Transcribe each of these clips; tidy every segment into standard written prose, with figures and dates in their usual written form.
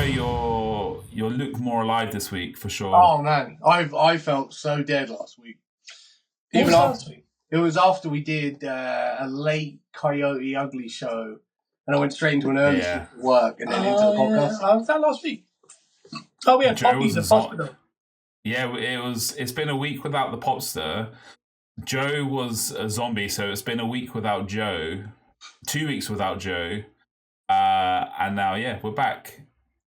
you'll look more alive this week for sure. Oh man, I felt so dead last week. Last week? It was after we did a late Coyote Ugly show, and I went straight into an early shift at work and then into the podcast. Yeah. Was that last week? Oh, we had Poppy the hospital. Yeah, it's been a week without the popster. Joe was a zombie, so it's been a week without Joe, 2 weeks without Joe, and now we're back.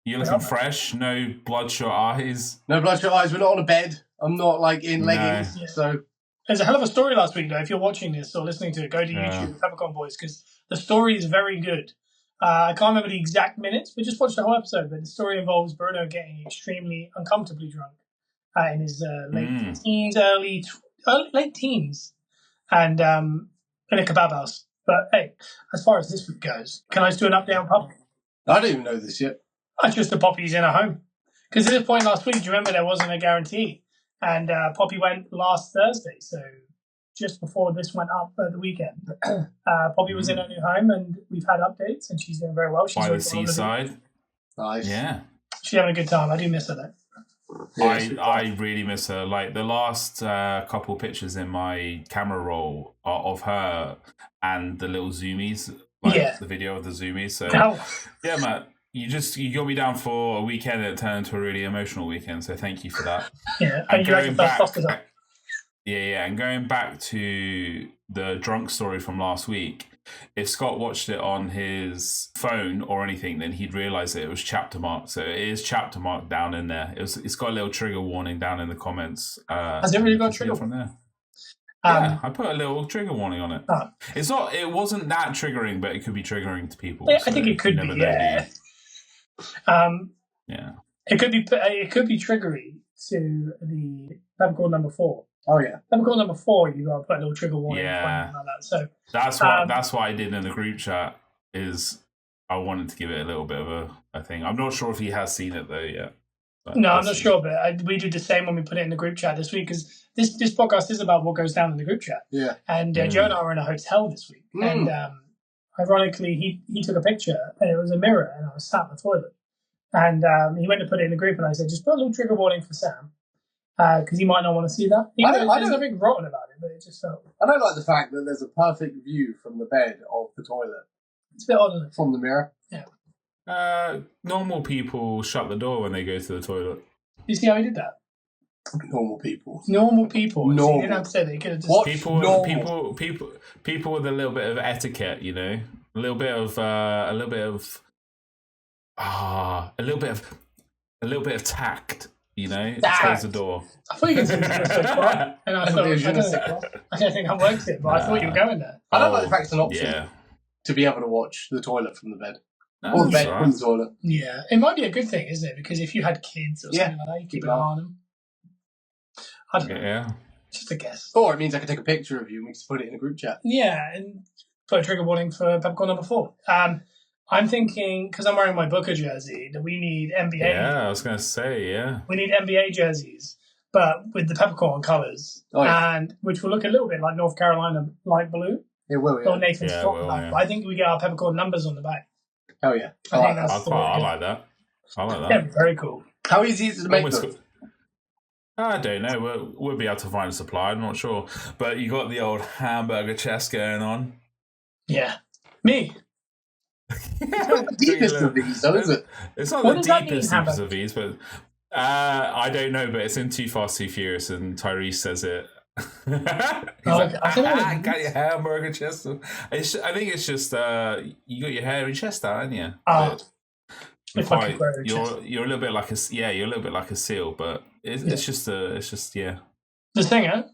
You're looking fresh, no bloodshot eyes. No bloodshot eyes. We're not on a bed. I'm not like in leggings, so. There's a hell of a story last week, though. If you're watching this or listening to it, go to YouTube, Peppercorn Boys, because the story is very good. I can't remember the exact minutes. We just watched the whole episode, but the story involves Bruno getting extremely uncomfortably drunk in his late teens, late teens, and in a kebab house. But hey, as far as this week goes, can I just do an update on Poppy? I don't even know this yet. Just the Poppy's in her home. Because at this point last week, do you remember there wasn't a guarantee? And Poppy went last Thursday, so just before this went up at the weekend. Poppy was in her new home, and we've had updates, and she's doing very well. She's by the seaside. Nice. Yeah. She's having a good time. I do miss her, though. Yeah, I really miss her. Like, the last couple pictures in my camera roll are of her and the little zoomies, the video of the zoomies. So, yeah, Matt. You got me down for a weekend and it turned into a really emotional weekend, so thank you for that. And going back, and going back to the drunk story from last week, if Scott watched it on his phone or anything, then he'd realise that it was chapter marked. So it is chapter marked down in there. It's got a little trigger warning down in the comments. Has it really got a trigger from there? Yeah, I put a little trigger warning on it. It wasn't that triggering, but it could be triggering to people. Yeah, so I think it could be. It could be triggery to the Peppercorn number 4. Oh yeah, Peppercorn number 4. You got to put a little trigger warning. Yeah, like that. So that's what I did in the group chat. Is I wanted to give it a little bit of a thing. I'm not sure if he has seen it though yet. No, I'm not sure, but we did the same when we put it in the group chat this week, because this podcast is about what goes down in the group chat. Yeah, and Joe and I were in a hotel this week, and ironically, he took a picture, and it was a mirror, and I was sat in the toilet. And he went to put it in the group, and I said, just put a little trigger warning for Sam, because he might not want to see that. There's nothing rotten about it, but it just felt... I don't like the fact that there's a perfect view from the bed of the toilet. It's a bit odd, isn't it? From the mirror. Yeah. Normal people shut the door when they go to the toilet. You see how he did that? Normal people. Normal people. So you didn't have to say that. You could have just... What? People with a little bit of etiquette, you know? A little bit of tact, you know. Close the door. I thought you were going to say quiet, and I don't think I worked it, but I thought you were going there. I don't like the fact it's an option to be able to watch the toilet from the bed. Or the bed from the toilet. Yeah, it might be a good thing, isn't it? Because if you had kids or something like that, you keep an eye on them. I don't know. Yeah. Just a guess. Or it means I can take a picture of you and we can put it in a group chat. Yeah, and put a trigger warning for Peppercorn number 4. I'm thinking, because I'm wearing my Booker jersey, that we need NBA. Yeah, I was going to say, we need NBA jerseys, but with the Peppercorn colours, and which will look a little bit like North Carolina light blue. It will, yeah. Or Nathan's back. But I think we get our Peppercorn numbers on the back. Oh, yeah. I like that. Yeah, very cool. How easy is it to make them? I don't know. We'll be able to find a supply. I'm not sure. But you got the old hamburger chest going on. Yeah. Me. It's not the deepest of these, though, is it? It's not the deepest of these, but I don't know. But it's in Too Fast, Too Furious, and Tyrese says it. I got your hamburger chest. I think it's just you got your hairy chest out, haven't you? You're a little bit like you're a little bit like a seal, but it's just the singer.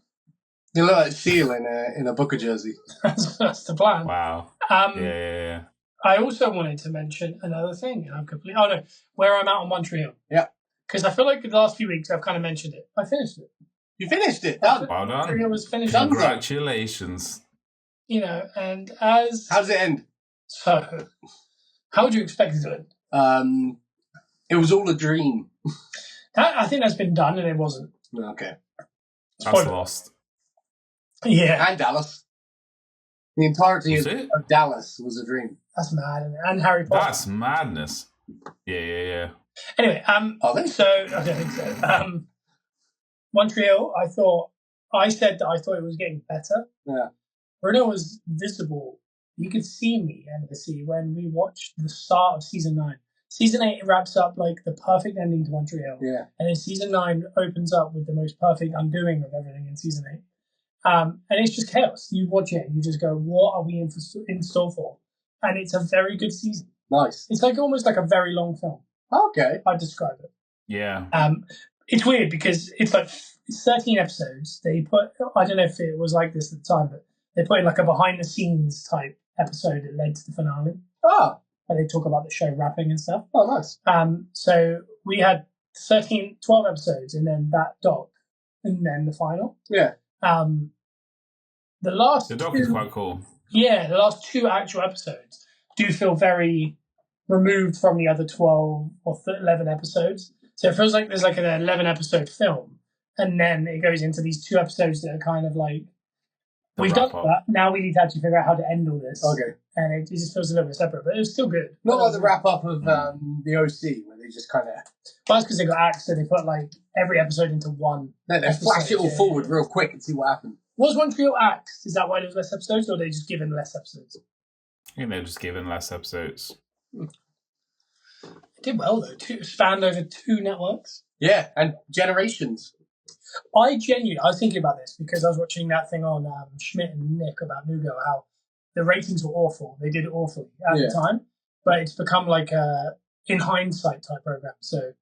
You look like a seal in a Booker jersey. That's the plan. Wow. Yeah. I also wanted to mention another thing. Where I'm at on One Tree Hill. Yeah. Because I feel like the last few weeks I've kind of mentioned it. I finished it. You finished it? Well done. One Tree Hill was finished. Congratulations. You know, and as... How does it end? So, how would you expect it to end? It was all a dream. I think that's been done, and it wasn't. Okay. That's lost. Yeah. And Dallas. The entirety of Dallas was a dream. That's mad, isn't it? And Harry Potter. That's madness. Yeah. Anyway, Are they? So I don't think so. Montreal, I said that I thought it was getting better. Yeah. Bruno was visible. You could see me and the sea when we watched the start of season 9. Season 8 wraps up like the perfect ending to Montreal. Yeah. And then season 9 opens up with the most perfect undoing of everything in season 8. And it's just chaos. You watch it and you just go, what are we in store for? And it's a very good season. Nice. It's like almost like a very long film. Okay. I'd describe it. Yeah. It's weird because it's like 13 episodes. They put, I don't know if it was like this at the time, but they put in like a behind the scenes type episode that led to the finale. Oh. Where they talk about the show wrapping and stuff. Oh, nice. So we had 12 episodes and then that doc and then the final. Yeah. The doc is quite cool. Yeah, the last 2 actual episodes do feel very removed from the other 12 or 11 episodes. So it feels like there's like an 11 episode film, and then it goes into these 2 episodes that are kind of like, we've done that, now we need to actually figure out how to end all this. Okay. And it just feels a little bit separate, but it was still good. Not like the wrap up of the OC, where they just kind of... Well, that's because they got axed, so they put like every episode into one. No, they flash it all forward real quick and see what happens. Was Montreal axed? Is that why there was less episodes, or are they just given less episodes? I think they're just given less episodes. It did well, though. Spanned over 2 networks. Yeah, and generations. I was thinking about this because I was watching that thing on Schmidt and Nick about Nugo, how the ratings were awful. They did it awfully at the time, but it's become like a in hindsight type program. So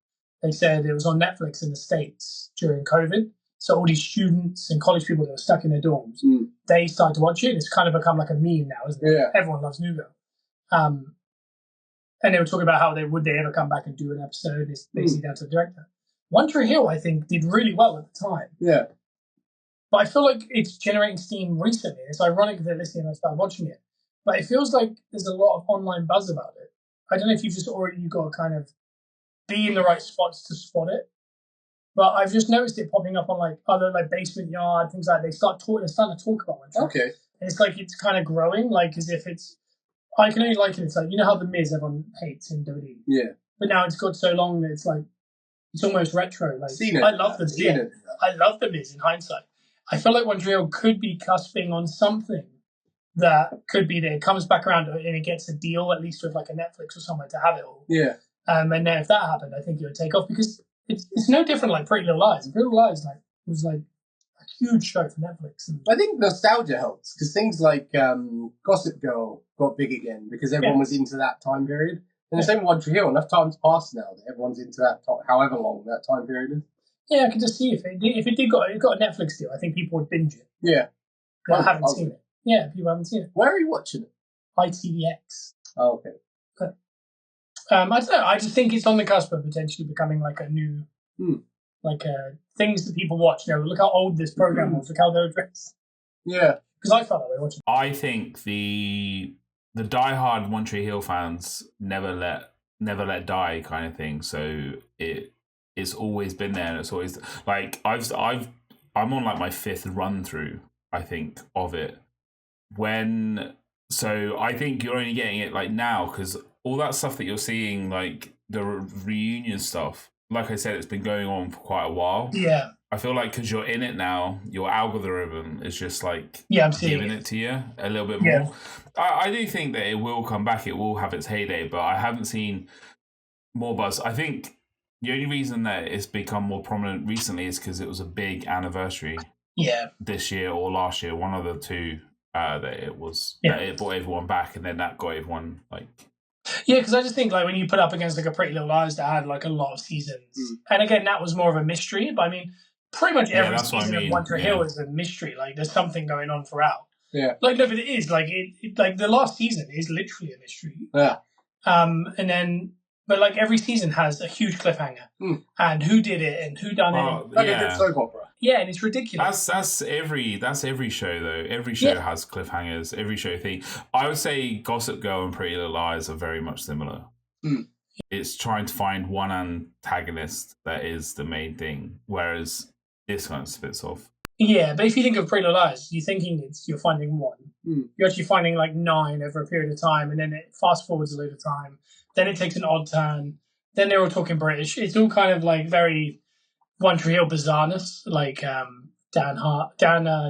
they said it was on Netflix in the States during COVID. So all these students and college people that were stuck in their dorms, they started to watch it. It's kind of become like a meme now, isn't it? Yeah. Everyone loves Nugo. And they were talking about how would they ever come back and do an episode. It's basically down to the director. One Tree Hill, I think, did really well at the time. Yeah. But I feel like it's generating steam recently. It's ironic that listening and I started watching it. But it feels like there's a lot of online buzz about it. I don't know if you've got to kind of be in the right spots to spot it. But I've just noticed it popping up on like other like Basement Yard, things like that. They're starting to talk about it. Okay. And it's like it's kind of growing, like as if it's... I can only like it. It's like, you know how The Miz everyone hates in WWE? Yeah. But now it's got so long that it's like, it's almost retro. Like, I love The Miz. I love The Miz in hindsight. I feel like Montreal could be cusping on something that could be there. It comes back around and it gets a deal, at least with like a Netflix or somewhere to have it all. Yeah. And then if that happened, I think it would take off because it's no different like Pretty Little Lies. Pretty Little Lies was like a huge show for Netflix. And I think nostalgia helps because things like Gossip Girl got big again because everyone was into that time period. And the same with One Tree Hill. Enough time's passed now that everyone's into that, however long that time period is. Yeah, I can just see if it got a Netflix deal, I think people would binge it. Yeah. But I haven't seen it. Yeah, people haven't seen it. Where are you watching it? ITVX. Oh, okay. But, I don't know. I just think it's on the cusp of potentially becoming like a new, things that people watch. You know, look how old this program was. Look how they're dressed. Yeah. Because I felt that way watching. I think the diehard One Tree Hill fans never let die kind of thing. So it's always been there, and it's always like I'm on like my 5th run through, I think, of it. So I think you're only getting it like now because all that stuff that you're seeing, like the reunion stuff, like I said, it's been going on for quite a while. Yeah. I feel like because you're in it now, your algorithm is just like I'm giving it to you a little bit more. I do think that it will come back. It will have its heyday, but I haven't seen more buzz. I think the only reason that it's become more prominent recently is because it was a big anniversary. Yeah. This year or last year, one of the two that it was. That it brought everyone back, and then that got everyone like. Yeah, because I just think like when you put up against like a Pretty Little Lies that had like a lot of seasons, and again that was more of a mystery. But I mean, pretty much every season of One Tree Hill is a mystery. Like there's something going on throughout. Yeah. Like no, but it is like it like the last season is literally a mystery. Yeah. And then. But like every season has a huge cliffhanger, and who did it and who done it. Like a good soap opera. Yeah, and it's ridiculous. That's every show though. Every show has cliffhangers. Every show thing. I would say Gossip Girl and Pretty Little Lies are very much similar. It's trying to find one antagonist that is the main thing, whereas this one splits off. Yeah, but if you think of Pretty Little Lies, you're finding one. You're actually finding like 9 over a period of time, and then it fast forwards a load of time. Then it takes an odd turn. then they're all talking British. It's all kind of like very One Tree Hill bizarreness, like Dan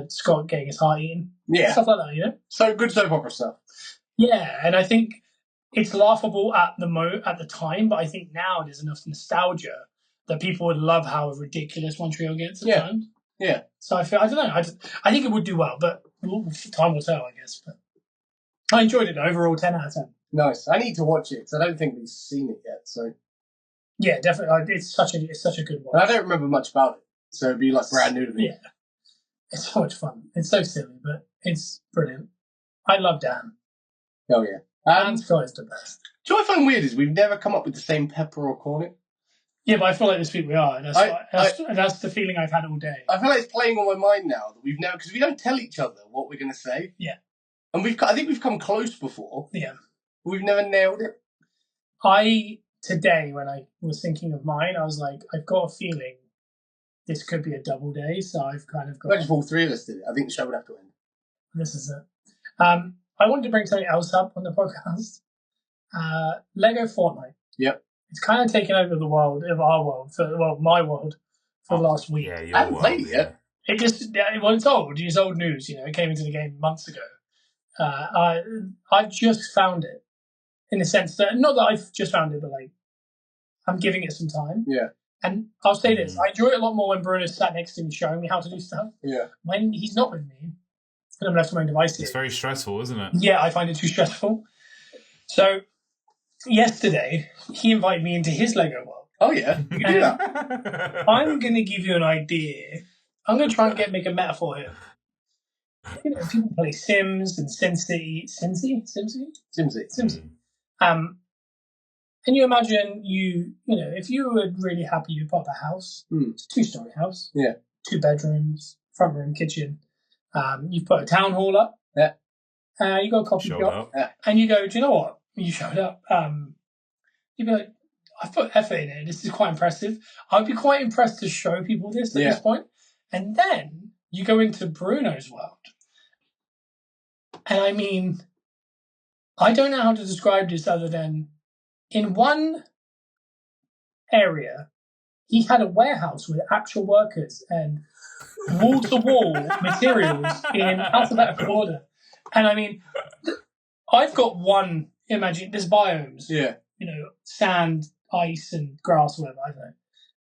Scott getting his heart eaten. Yeah. Stuff like that, you know? So good soap opera stuff. Yeah, and I think it's laughable at the time, but I think now there's enough nostalgia that people would love how ridiculous One Tree Hill gets at times. Yeah. So I don't know. I think it would do well, but time will tell, I guess. But I enjoyed it overall. 10 out of 10. Nice. I need to watch it because I don't think we've seen it yet. So yeah, definitely. It's such a good one. And I don't remember much about it, so it'd be like brand new to me. Yeah, it's so much fun. It's so silly, but it's brilliant. I love Dan. Oh yeah, Dan Scott is the best. Do you know what I find weird is we've never come up with the same pepper or cornet. Yeah, but I feel like this week we are. And that's the feeling I've had all day. I feel like it's playing on my mind now that we've never, because we don't tell each other what we're going to say. Yeah. And I think we've come close before. Yeah. We've never nailed it. Today, when I was thinking of mine, I was like, I've got a feeling this could be a double day, so I've kind of got... Imagine if all three of us did it. I think the show would have to end. This is it. I wanted to bring something else up on the podcast. Lego Fortnite. Yep. It's kind of taken over the world, my world, for the last week. Yeah, I haven't played it yet. It's old. It's old news, you know. It came into the game months ago. I've just found it, in the sense that, not that I've just found it, but like, I'm giving it some time. Yeah. And I'll say this, I enjoy it a lot more when Bruno sat next to me showing me how to do stuff. Yeah. When he's not with me, and I'm left to my own devices. It's very stressful, isn't it? Yeah, I find it too stressful. So, yesterday, he invited me into his Lego world. Oh, yeah. You can do that. I'm going to give you an idea. I'm going to try and make a metaphor here. You know, people play Sims and SimCity. And you imagine if you were really happy you bought a house, it's a 2-story house. Yeah. 2 bedrooms, front room, kitchen. You've put a town hall up. Yeah. You got a coffee shop. Yeah. And you go, do you know what? You showed up. You'd be like, I've put effort in it. This is quite impressive. I'd be quite impressed to show people this at this point. And then you go into Bruno's world. And I mean, I don't know how to describe this other than in one area, he had a warehouse with actual workers and wall-to-wall materials in alphabetical order. And I mean, I've got there's biomes. Yeah. You know, sand, ice, and grass, whatever, I don't know.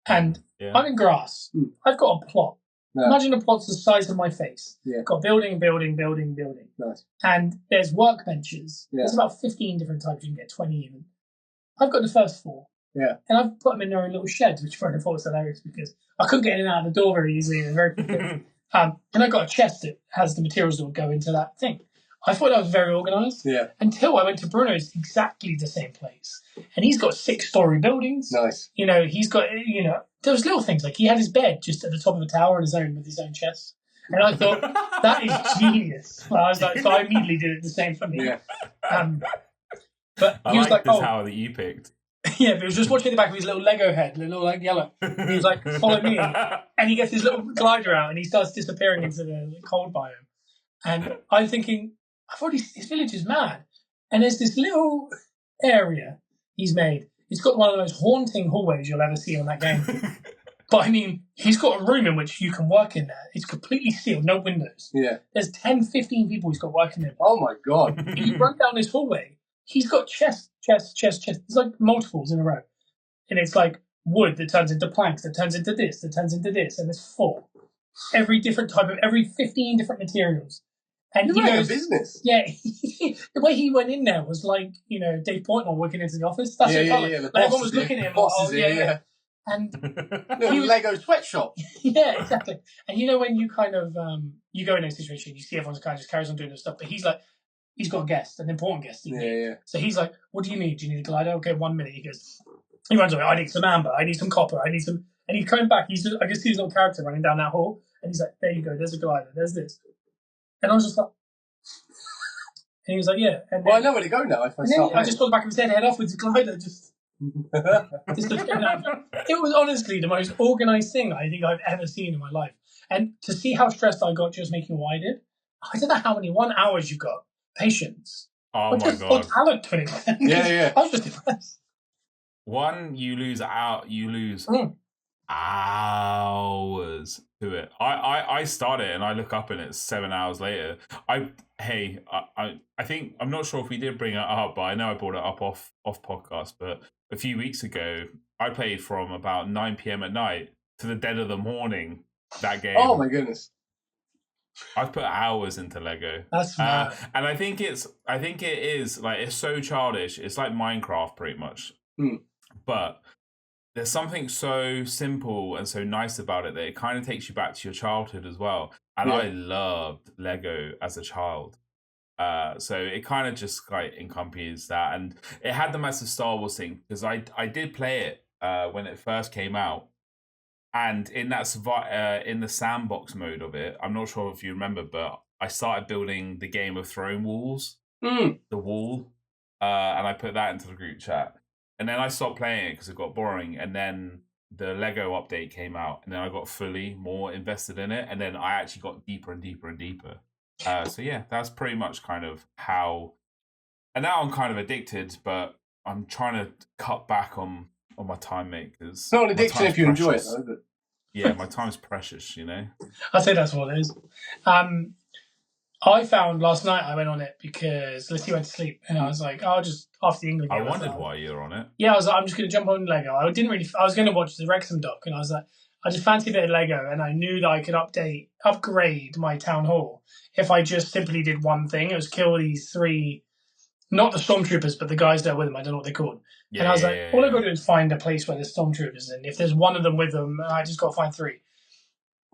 And I'm in grass. I've got a plot. Yeah. Imagine a plot's the size of my face. Yeah. Got building. Nice. And there's workbenches. Yeah. There's about 15 different types. You can get 20 even. I've got the first 4. Yeah. And I've put them in their own little sheds, which I thought was hilarious because I couldn't get in and out of the door very easily and very quickly. And I've got a chest that has the materials that will go into that thing. I thought that was very organised. Yeah. Until I went to Bruno's, exactly the same place. And he's got 6-story buildings. Nice. You know, he's got, those little things. Like he had his bed just at the top of a tower with his own chest. And I thought, that is genius. Well, I was like, so I immediately did it the same for me. Yeah. But he was like, the tower that you picked. Yeah, but he was just watching the back of his little Lego head, little like yellow. And he was like, follow me. And he gets his little glider out and he starts disappearing into the cold biome. And I'm thinking, I thought his village is mad. And there's this little area he's made. It's got one of the most haunting hallways you'll ever see on that game. But I mean, he's got a room in which you can work in there. It's completely sealed, no windows. Yeah. There's 10, 15 people he's got working there. Oh my God. You run down this hallway, he's got chest. There's like multiples in a row. And it's like wood that turns into planks, that turns into this, and there's 4. Every 15 different materials. And he goes, business. Yeah, the way he went in there was like, Dave Portnoy walking into the office. That's what it felt like. Like everyone was looking at him. Yeah. And Lego sweatshop. Yeah, exactly. And when you kind of you go in a situation, you see everyone's kind of just carries on doing their stuff, but he's got a guest, an important guest. Yeah. So he's like, "What do you need? Do you need a glider? Okay, 1 minute." He runs away. I need some amber. I need some copper. I need some. And he's coming back. I can see his little character running down that hall, and he's like, "There you go. There's a glider. There's this." And I was just like, and he was like, "Yeah." And I know where to go now. I just saw the back of his head off with the glider. It was honestly the most organised thing I think I've ever seen in my life. And to see how stressed I got just making what I did, I don't know how many 1 hours you got. Patience. Oh my God. Or talent to an extent. Yeah. I was just impressed. One, you lose hours to it. I start it and I look up and it's 7 hours later. I think, I'm not sure if we did bring it up, but I know I brought it up off podcast. But a few weeks ago, I played from about 9 p.m. at night to the dead of the morning. That game. Oh my goodness! I've put hours into Lego. That's mad. And I think it is like, it's so childish. It's like Minecraft pretty much. But there's something so simple and so nice about it that it kind of takes you back to your childhood as well. And I loved Lego as a child. So it kind of just like encompasses that. And it had the massive Star Wars thing, because I did play it when it first came out. And in that in the sandbox mode of it, I'm not sure if you remember, but I started building the Game of Thrones walls, the wall, and I put that into the group chat. And then I stopped playing it because it got boring. And then the Lego update came out, and then I got fully more invested in it. And then I actually got deeper and deeper and deeper. So yeah, that's pretty much kind of how. And now I'm kind of addicted, but I'm trying to cut back on my time, mate. Because it's not an addiction if you enjoy it, though, is it? Yeah, my time's precious, you know. I'd say that's what it is. I found last night I went on it because Lissy went to sleep, and I was like, I'll just after the England game. I wondered why you were on it. Yeah, I was like, I'm just going to jump on Lego. I was going to watch the Wrexham doc, and I was like, I just fancied a bit of Lego, and I knew that I could upgrade my town hall if I just simply did one thing. It was kill these 3, not the stormtroopers, but the guys that are with them. I don't know what they're called. Yeah, and I was like, all I got to do is find a place where there's stormtroopers, and if there's one of them with them, I just got to find 3.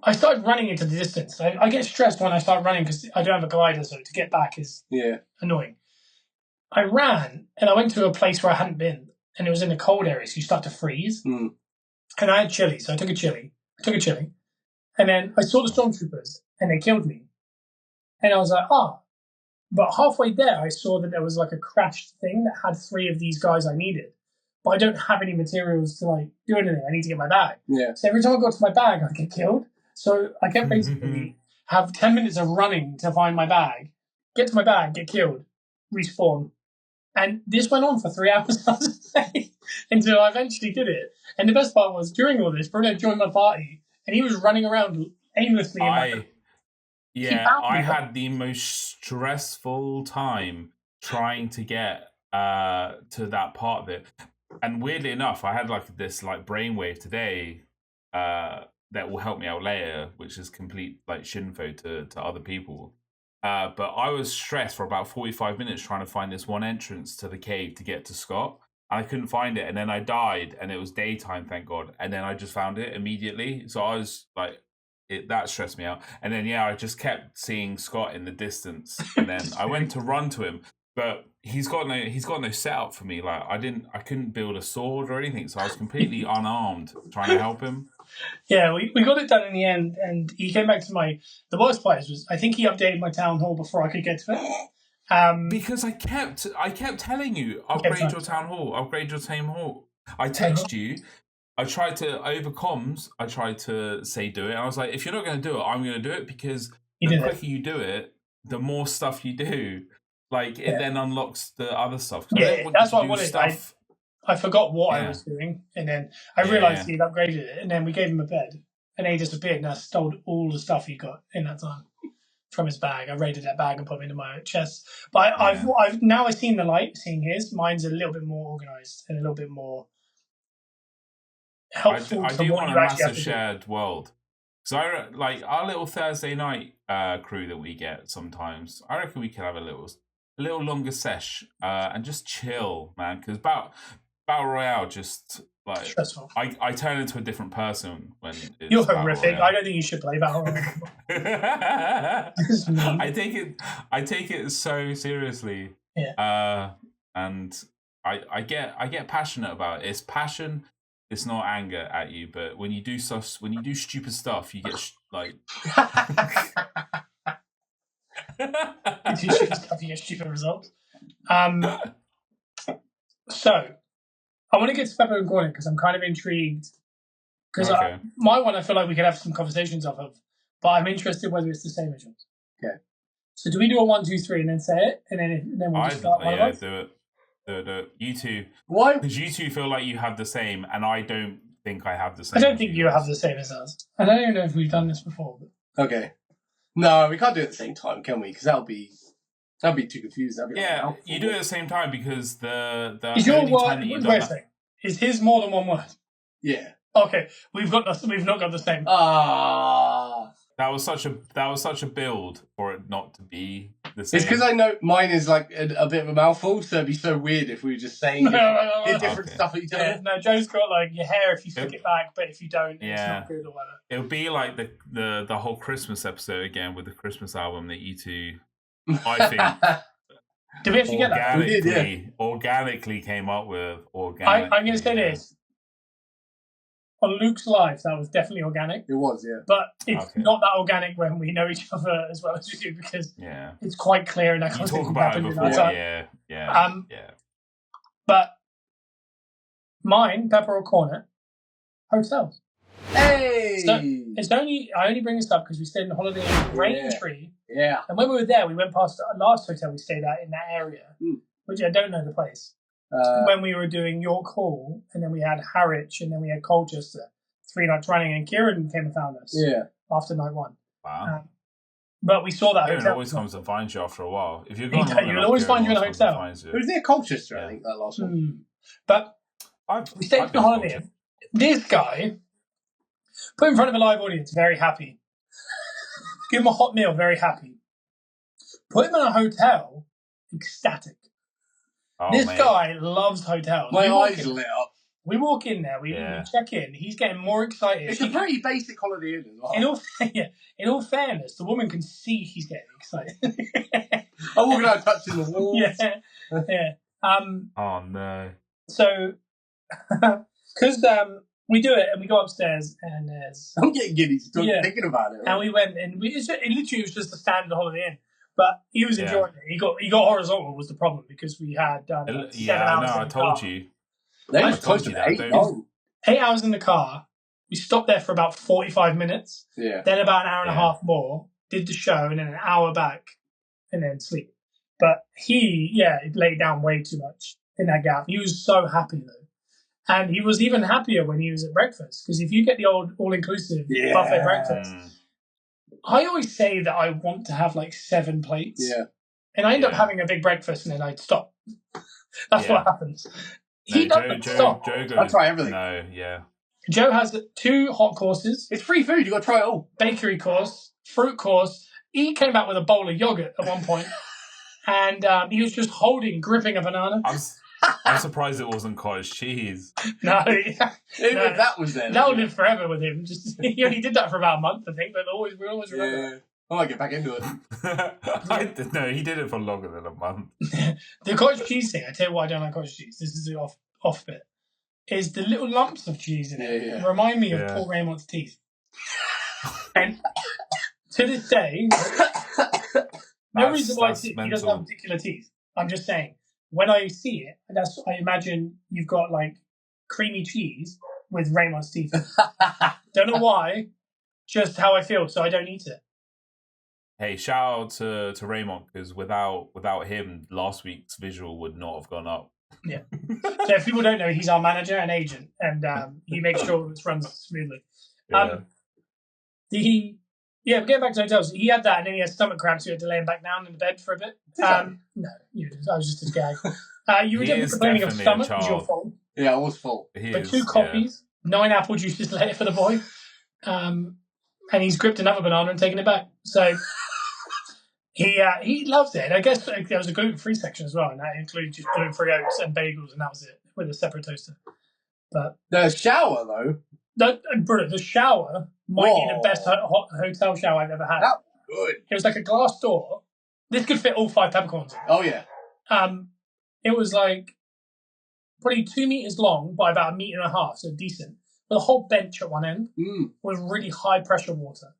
I started running into the distance. I get stressed when I start running because I don't have a glider, so to get back is annoying. I ran, and I went to a place where I hadn't been, and it was in a cold area, so you start to freeze. And I had chili, so I took a chili. And then I saw the stormtroopers, and they killed me. And I was like, But halfway there, I saw that there was like a crashed thing that had 3 of these guys I needed. But I don't have any materials to like do anything. I need to get my bag. Yeah. So every time I got to my bag, I get killed. So I kept basically have 10 minutes of running to find my bag, get to my bag, get killed, respawn. And this went on for 3 hours until I eventually did it. And the best part was, during all this, Bruno joined my party, and he was running around aimlessly. I had the most stressful time trying to get to that part of it. And weirdly enough, I had like this like brainwave today that will help me out later, which is complete like shinfo to other people. But I was stressed for about 45 minutes trying to find this one entrance to the cave to get to Scott. I couldn't find it, and then I died, and it was daytime, thank God. And then I just found it immediately. So I was like, that stressed me out. And then I just kept seeing Scott in the distance, and then I went to run to him, but he's got no setup for me. Like I couldn't build a sword or anything, so I was completely unarmed trying to help him. Yeah, we got it done in the end, and he came back to the worst part was I think he updated my town hall before I could get to it. Because I kept telling you, upgrade your town hall, upgrade your team hall. I text you. I tried to over comms. I tried to say do it. And I was like, if you're not going to do it, I'm going to do it, because the quicker you do it, the more stuff you do. Like it then unlocks the other stuff. Yeah, that's what I wanted. I forgot what I was doing, and then I realised he'd upgraded it, and then we gave him a bed, and then he disappeared, and I stole all the stuff he got in that time from his bag. I raided that bag and put it into my chest. But I've now seen the light, seeing his. Mine's a little bit more organised and a little bit more helpful. I do want a massive shared world. So I like our little Thursday night crew that we get sometimes. I reckon we could have a little longer sesh and just chill, man. Because Battle Royale just like stressful. I turn into a different person when you're horrific. I don't think you should play Battle Royale. I take it so seriously. Yeah. And I get passionate about it. It's passion. It's not anger at you, but when you do stupid stuff, you get like. You do stupid stuff, you get stupid results. So, I want to get to Pepper and Gordon because I'm kind of intrigued. Because my one, I feel like we could have some conversations off of, but I'm interested whether it's the same as yours. Okay. So, do we do a 1, 2, 3 and then say it, and then we'll just start one of us? Do You two. Why? Because you two feel like you have the same, and I don't think I have the same. I don't think you have the same as us. I don't even know if we've done this before. But... Okay. No, we can't do it at the same time, can we? Because that'll be too confusing. Yeah, you do it at the same time because the is your word? Wait a second. Is his more than one word? Yeah. Okay, we've not got the same. That was such a build for it not to be the same. It's because I know mine is like a bit of a mouthful, so it'd be so weird if we were just saying different stuff at each other. No, Joe's got like your hair if you flick it back, but if you don't, it's not good or whatever. It would be like the whole Christmas episode again with the Christmas album that you two, I think, did we actually get that? We did, yeah. Organically came up with. I'm going to say this. On Luke's live, that was definitely organic. It was, yeah. But it's not that organic when we know each other as well as we do because it's quite clear and that kind of thing happened in our time. Yeah. But mine, Pepper or Corner, hotels. Hey! So I only bring this up because we stayed in the Holiday Inn Raintree. Yeah. And when we were there, we went past the last hotel we stayed at in that area, which I don't know the place. When we were doing York Hall, and then we had Harwich, and then we had Colchester, 3 nights running, and Kieran came and found us after night 1. Wow. But we saw that Kieran hotel. always comes and finds you after a while. If you're going he'll always find you in a hotel. It was near Colchester, I think, that last one. But we stayed in the Holiday Inn. This guy, put in front of a live audience, very happy. Give him a hot meal, very happy. Put him in a hotel, ecstatic. This guy loves hotels. My eyes lit up. We walk in there, we check in. He's getting more excited. It's a very basic Holiday Inn as well. In all fairness, the woman can see he's getting excited. I'm walking out touching the walls. Yeah. Oh no. So, because we do it and we go upstairs and there's... I'm getting giddy thinking about it. And we went and it literally was just a standard Holiday Inn. But he was enjoying it. He got horizontal was the problem because we had 7 hours. I told you. I told you that. 8 hours in the car. We stopped there for about 45 minutes. Yeah. Then about an hour and a half more. Did the show and then an hour back and then sleep. But he laid down way too much in that gap. He was so happy though. And he was even happier when he was at breakfast because if you get the old all-inclusive buffet breakfast, I always say that I want to have like 7 plates. Yeah. And I end up having a big breakfast and then I'd stop. That's what happens. He doesn't stop. I try everything. No, yeah. Joe has 2 hot courses. It's free food. You got to try it all. Bakery course, fruit course. He came back with a bowl of yogurt at one point. And he was just gripping a banana. I'm surprised it wasn't cottage cheese. No. If that was there. That would live forever with him. He only did that for about a month, I think, but we always remember. Yeah. I might get back into it. No, he did it for longer than a month. The cottage cheese thing, I tell you what I don't like cottage cheese. This is the off bit. Is the little lumps of cheese in it remind me of Paul Raymond's teeth. And to this day, no reason why he doesn't have particular teeth. I'm just saying, when I see it, I imagine you've got like creamy cheese with Raymond's teeth. Don't know why, just how I feel, so I don't eat it. Hey, shout out to Raymond because without him, last week's visual would not have gone up. Yeah. So if people don't know, he's our manager and agent, and he makes sure it runs smoothly. Getting back to hotels, he had that, and then he had stomach cramps, so he had to lay him back down in the bed for a bit. No, I was just a gag. You were definitely complaining of stomach. It was your fault. Yeah, I was full. But 2 coffees, 9 apple juices later for the boy, and he's gripped another banana and taken it back. So he loves it. And I guess there was a gluten-free section as well, and that included just gluten-free oats and bagels, and that was it, with a separate toaster. But the shower, though. Bruno, the shower might be the best hotel shower I've ever had. That was good. It was like a glass door. This could fit all 5 peppercorns in. Oh, yeah. It was like probably 2 meters long by about 1.5 meters, so decent. With a whole bench at one end with really high pressure water.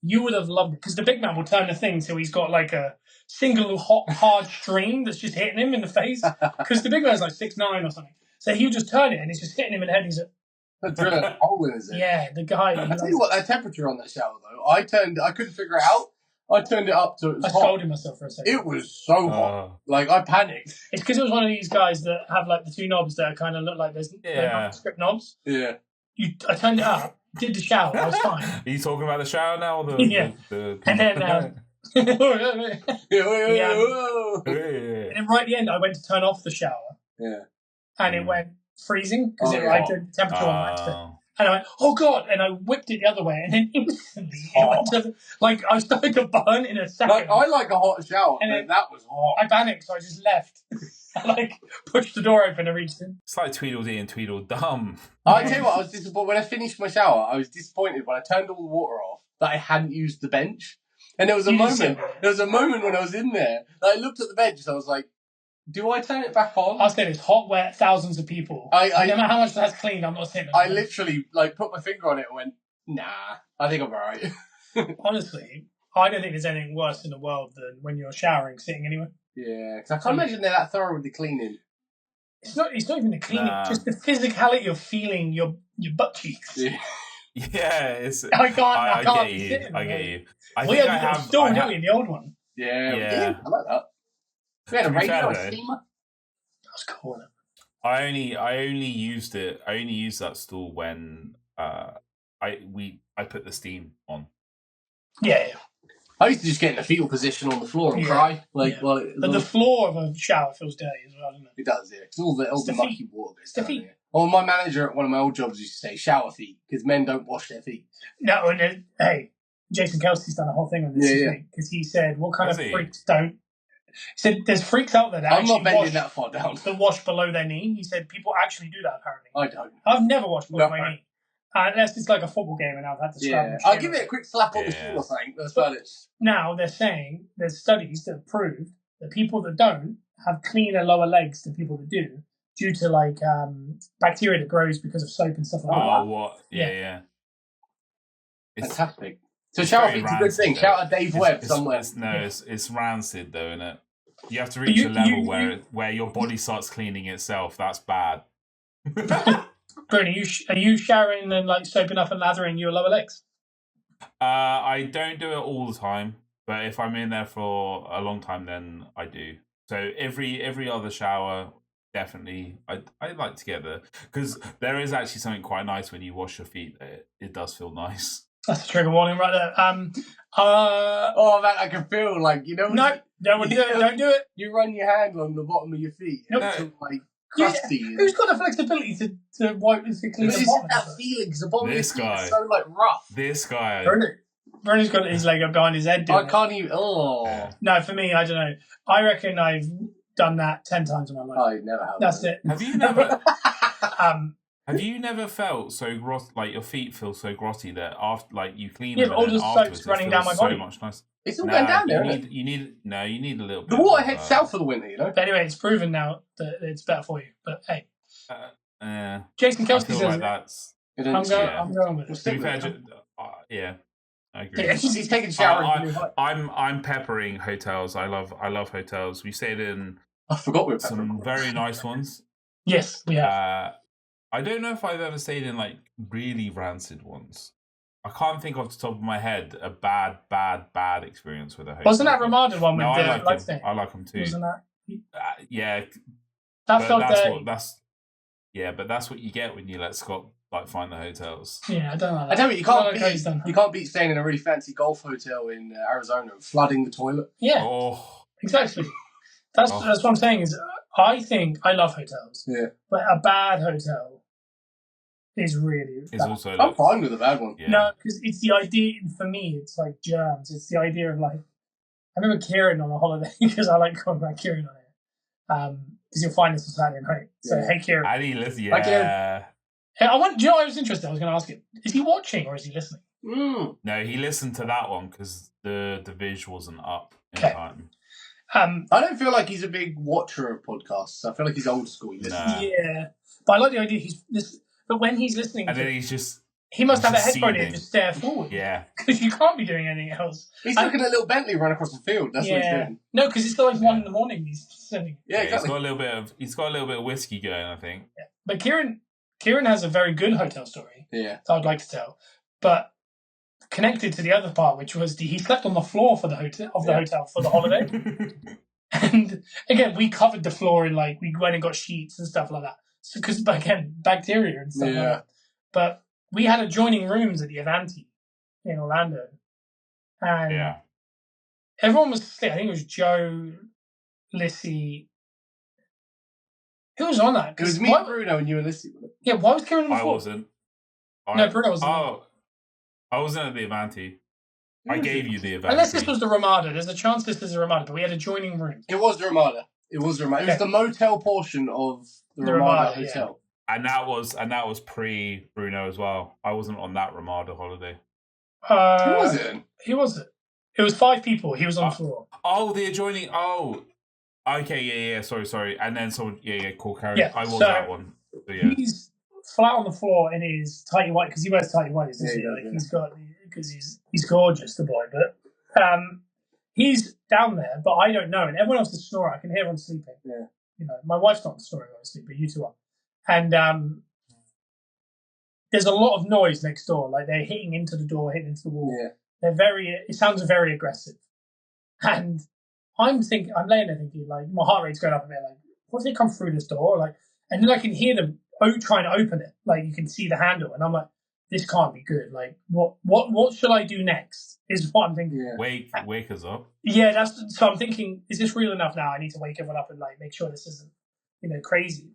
You would have loved it because the big man will turn the thing so he's got like a single hard stream that's just hitting him in the face. Because the big man's like 6'9" or something. So he would just turn it and it's just hitting him in the head. And he's like, drilling a hole in his head. Yeah, the guy. I tell you what, that temperature on that shower though, I couldn't figure it out. I turned it up to it was hot. scolded myself for a second. It was so hot. Like, I panicked. It's because it was one of these guys that have, like, the two knobs that kind of look like they're nondescript knobs. Yeah. I turned it up, did the shower, I was fine. Are you talking about the shower now? Or and then... and then right at the end, I went to turn off the shower. Yeah. And it went freezing because the temperature on max. And I went, oh God! And I whipped it the other way, and then instantly it went to I started to burn in a second. I like a hot shower, and that was hot. I panicked, so I just left. I pushed the door open and reached in. It's like Tweedledee and Tweedledum. I tell you what, I was disappointed when I finished my shower. I was disappointed when I turned all the water off that I hadn't used the bench. And there was a moment when I was in there that I looked at the bench and I was like, do I turn it back on? I was saying it's hot, wet, thousands of people. No matter how much that's clean, I'm not sitting. I literally put my finger on it and went, nah, I think I'm alright. Honestly, I don't think there's anything worse in the world than when you're showering sitting anywhere. Yeah, because I can't imagine they're that thorough with the cleaning. It's not even the cleaning, just the physicality of feeling your butt cheeks. Yeah, it's. I can't. I get you. I get you. I think I have. Didn't we, in the old one? Yeah. I like that. We had a radio and a steamer. That was cool. I only used it. I only used that stool when I put the steam on. Yeah. I used to just get in the fetal position on the floor and cry. But the floor of a shower feels dirty as well, doesn't it? It does, yeah. Because all the mucky water goes down feet. Well, my manager at one of my old jobs used to say shower feet because men don't wash their feet. No, and hey, Jason Kelsey's done a whole thing on this week because he said, "What kind of freaks don't?" He said, "There's freaks out there that I'm not bending that far down. That wash below their knee." He said, "People actually do that. Apparently, I don't. I've never washed below my knee, unless it's like a football game and I've had to scrub. Yeah, I'll give it a quick slap on the shoe or something. That's about it. Now they're saying there's studies that prove that people that don't have cleaner lower legs than people that do, due to bacteria that grows because of soap and stuff like that. Oh, what? Yeah. It's fantastic. So shower feet's a good thing. Shout out Dave Webb somewhere. It's rancid though, isn't it? You have to reach a level where your body starts cleaning itself. That's bad. Bruno, are you showering and soaping up and lathering your lower legs? I don't do it all the time, but if I'm in there for a long time, then I do. So every other shower, definitely, I like to get because there is actually something quite nice when you wash your feet. It does feel nice. That's a trigger warning right there. Oh man, I can feel no, don't do it. Don't do it. You run your hand on the bottom of your feet. Nope. It's crusty. Who's got the flexibility to wipe this clean the bottom? That feeling because the bottom of your feet guy is so rough. This guy. Bruno's got his leg up behind his head. I can't even. Oh. Yeah. No, for me, I don't know. I reckon I've done that 10 times in my life. I never have. That's it. Have you never? Have you never felt so gross, your feet feel so grotty that after, you clean them, all the soap's running down my body. So much nicer. It's all going down there. You need a little bit. The water heads south for the winter, But anyway, it's proven now that it's better for you. But hey, yeah. Jason Kelsey says that's. I'm going with it. To be fair, yeah. I agree. Yeah, he's taking a shower. I'm peppering hotels. I love hotels. We stayed in. I forgot we were some very nice ones. Yes, we have. I don't know if I've ever stayed in really rancid ones. I can't think off the top of my head a bad experience with a hotel. Wasn't that Ramada one with I like them. I like them too. Wasn't that? Yeah. That felt dirty. But that's what you get when you let Scott find the hotels. Yeah, I don't know. I tell you, you can't beat staying in a really fancy golf hotel in Arizona and flooding the toilet. Yeah. Oh. Exactly. That's what I'm saying is I think I love hotels. Yeah. But a bad hotel is really bad. Also I'm fine with a bad one. Yeah. No, because it's the idea, for me, it's germs. It's the idea of I remember Kieran on a holiday, because I like going about Kieran on it. Because you'll find this on Saturday night. So, hey, Kieran. Yeah. Hey, I was interested. I was going to ask him, is he watching or is he listening? No, he listened to that one because the Viz wasn't up in time. I don't feel like he's a big watcher of podcasts. I feel like he's old school. Yeah. But I like the idea but when he's listening and then he's just... He must have a headphone in to stare forward. Yeah. Because you can't be doing anything else. He's looking at a little Bentley run across the field. That's what he's doing. No, because it's 1 in the morning. He's sending. Yeah, exactly. He's got a little bit of whiskey going, I think. Yeah. But Kieran has a very good hotel story. Yeah. That I'd like to tell. But connected to the other part, which was he slept on the floor for the hotel for the holiday. And again, we covered the floor in we went and got sheets and stuff like that. So because again, bacteria and stuff like that. But we had adjoining rooms at the Avanti in Orlando, and everyone was asleep. I think it was Joe, Lissy. Who was on that? It was me, Bruno, and you and Lissy. Yeah, why was Kieran on the floor? I wasn't. No, Bruno wasn't. Oh, I wasn't at the Avanti. I gave you the Avanti. Unless this was the Ramada. There's a chance this is a Ramada, but we had adjoining rooms. It was the Ramada. It was the motel portion of the Ramada hotel. Yeah. And that was pre Bruno as well. I wasn't on that Ramada holiday. Who was it? He wasn't. It was 5 people. He was on the floor. Oh, the adjoining. Oh, okay, yeah. Sorry. And then someone, cool, Karen. Yeah, I was that one. So, yeah. He's flat on the floor in his tighty white because he wears tighty whities. He's got because he's gorgeous, the boy. But he's down there, but I don't know. And everyone else is snoring. I can hear everyone sleeping. Yeah. My wife's not snoring, obviously, but you two are. And there's a lot of noise next door. Like they're hitting into the door, hitting into the wall. Yeah. It sounds very aggressive. And I'm laying there thinking, my heart rate's going up a bit. What if they come through this door? And then I can hear them trying to open it. You can see the handle. And I'm like, this can't be good. What should I do next? Is what I'm thinking. Yeah. Wake us up. Yeah, so I'm thinking, is this real enough now? I need to wake everyone up and make sure this isn't, crazy.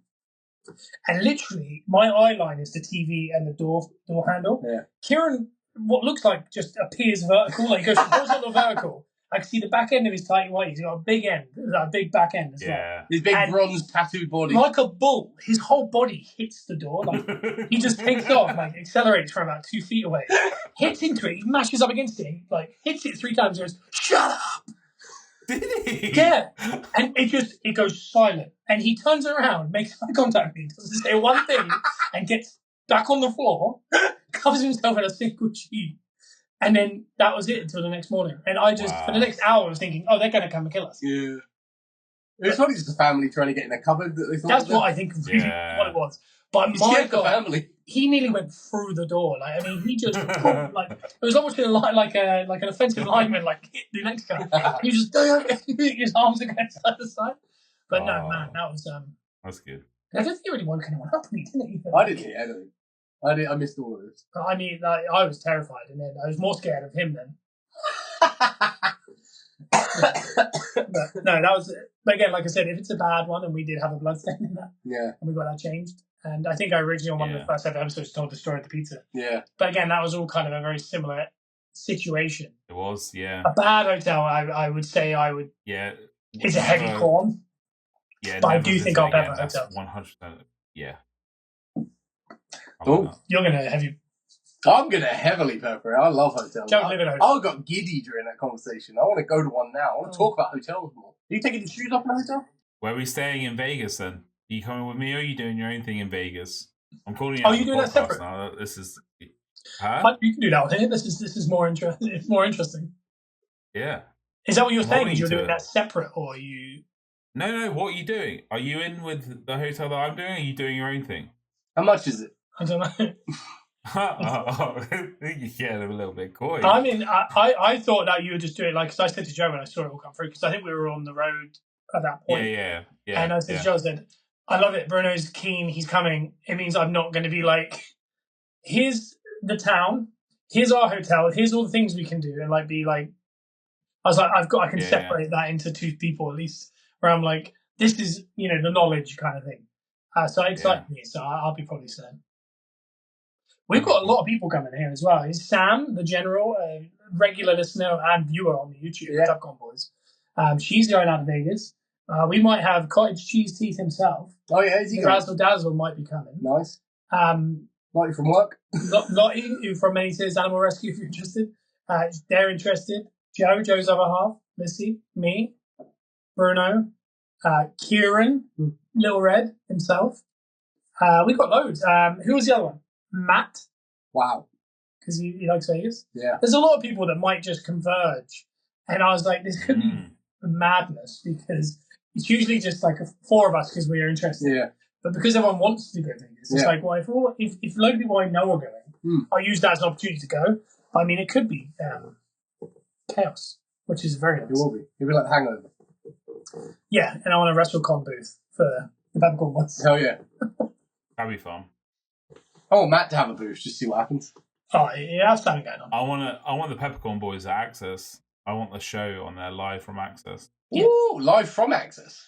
And literally, my eye line is the TV and the door handle. Yeah. Kieran, what looks like just appears vertical, he goes horizontal vertical. I can see the back end of his tighty white. He's got a big end, a big back end as well. His big bronze tattooed body. Like a bull, his whole body hits the door. He just takes off, accelerates from about 2 feet away, hits into it, he mashes up against it, hits it 3 times and goes, "Shut up!" Did he? Yeah. And it goes silent. And he turns around, makes eye contact with me, doesn't say one thing, and gets back on the floor, covers himself in a single sheet. And then that was it until the next morning. And I just, for the next hour, I was thinking, they're going to come and kill us. Yeah. It was probably just a family trying to get in a cupboard. That they thought That's what I think really what it was. But my God, family. He nearly went through the door. He just, it was almost like an offensive lineman, hit the next guy. He just, his arms against the other side. But no, man, that was... That's good. I don't think he really woke anyone up, didn't he? I didn't hear anything. I missed all of this. I was terrified, and then I was more scared of him then. But no, that was... But again, like I said, if it's a bad one, and we did have a bloodstain in that, and we got that changed. And I think I originally on one of the first ever episodes told the story of the pizza. Yeah. But again, that was all kind of a very similar situation. It was, yeah. A bad hotel, I would say I would... Yeah. It's a heavy corn. Yeah, but I do think I'll pepper hotel. 100%. Yeah. Oh, you're going to heavy... I'm going to heavily pepper it. I love hotels. Don't live in a hotel. I got giddy during that conversation. I want to go to one now. I want to talk about hotels more. Are you taking the shoes off in a hotel? Where are we staying in Vegas then? Are you coming with me or are you doing your own thing in Vegas? I'm calling you. Oh, you doing that separate? Now. This is... Huh? You can do that one here. This is more interesting. It's more interesting. Yeah. Is that what you're saying? You're doing that separate, or are you? No. What are you doing? Are you in with the hotel that I'm doing? Or are you doing your own thing? How much is it? I don't know. You're getting a little bit coy. I mean, I thought that you were just doing because I said to Joe when I saw it all come through because I think we were on the road at that point. Yeah. And I said to Joe, I said, I love it. Bruno's keen. He's coming. It means I'm not going to be here's the town. Here's our hotel. Here's all the things we can do. And I was like, I can separate that into 2 people at least where I'm this is, the knowledge kind of thing. So it excites me. So I'll be probably saying. We've got a lot of people coming here as well. Is Sam, the general, regular listener and viewer on the YouTube, Peppercorns Boys. She's going out to Vegas. We might have Cottage Cheese Teeth himself. Oh, yeah, is he going? Razzle Dazzle might be coming. Nice. Lottie from work. Lottie, who from Many Tears Animal Rescue, if you're interested. They're interested. Joe's other half, Missy, me, Bruno, Kieran, Little Red himself. We've got loads. Who was the other one? Matt. Wow. Because he likes Vegas. Yeah. There's a lot of people that might just converge. And I was like, this could be madness because it's usually just 4 of us because we are interested. Yeah. But because everyone wants to go to Vegas, it's if a load of people I know are going, I'll use that as an opportunity to go. I mean, it could be chaos, which is very nice. It will be. It'll be like the Hangover. Yeah, and I want a WrestleCon booth for the Peppercorn ones. Hell yeah. That'd be fun. I want Matt to have a booth, just see what happens. Oh, yeah, that's something going on. I want the Peppercorn Boys at Access. I want the show on there live from Access. Yeah. Ooh, live from Access.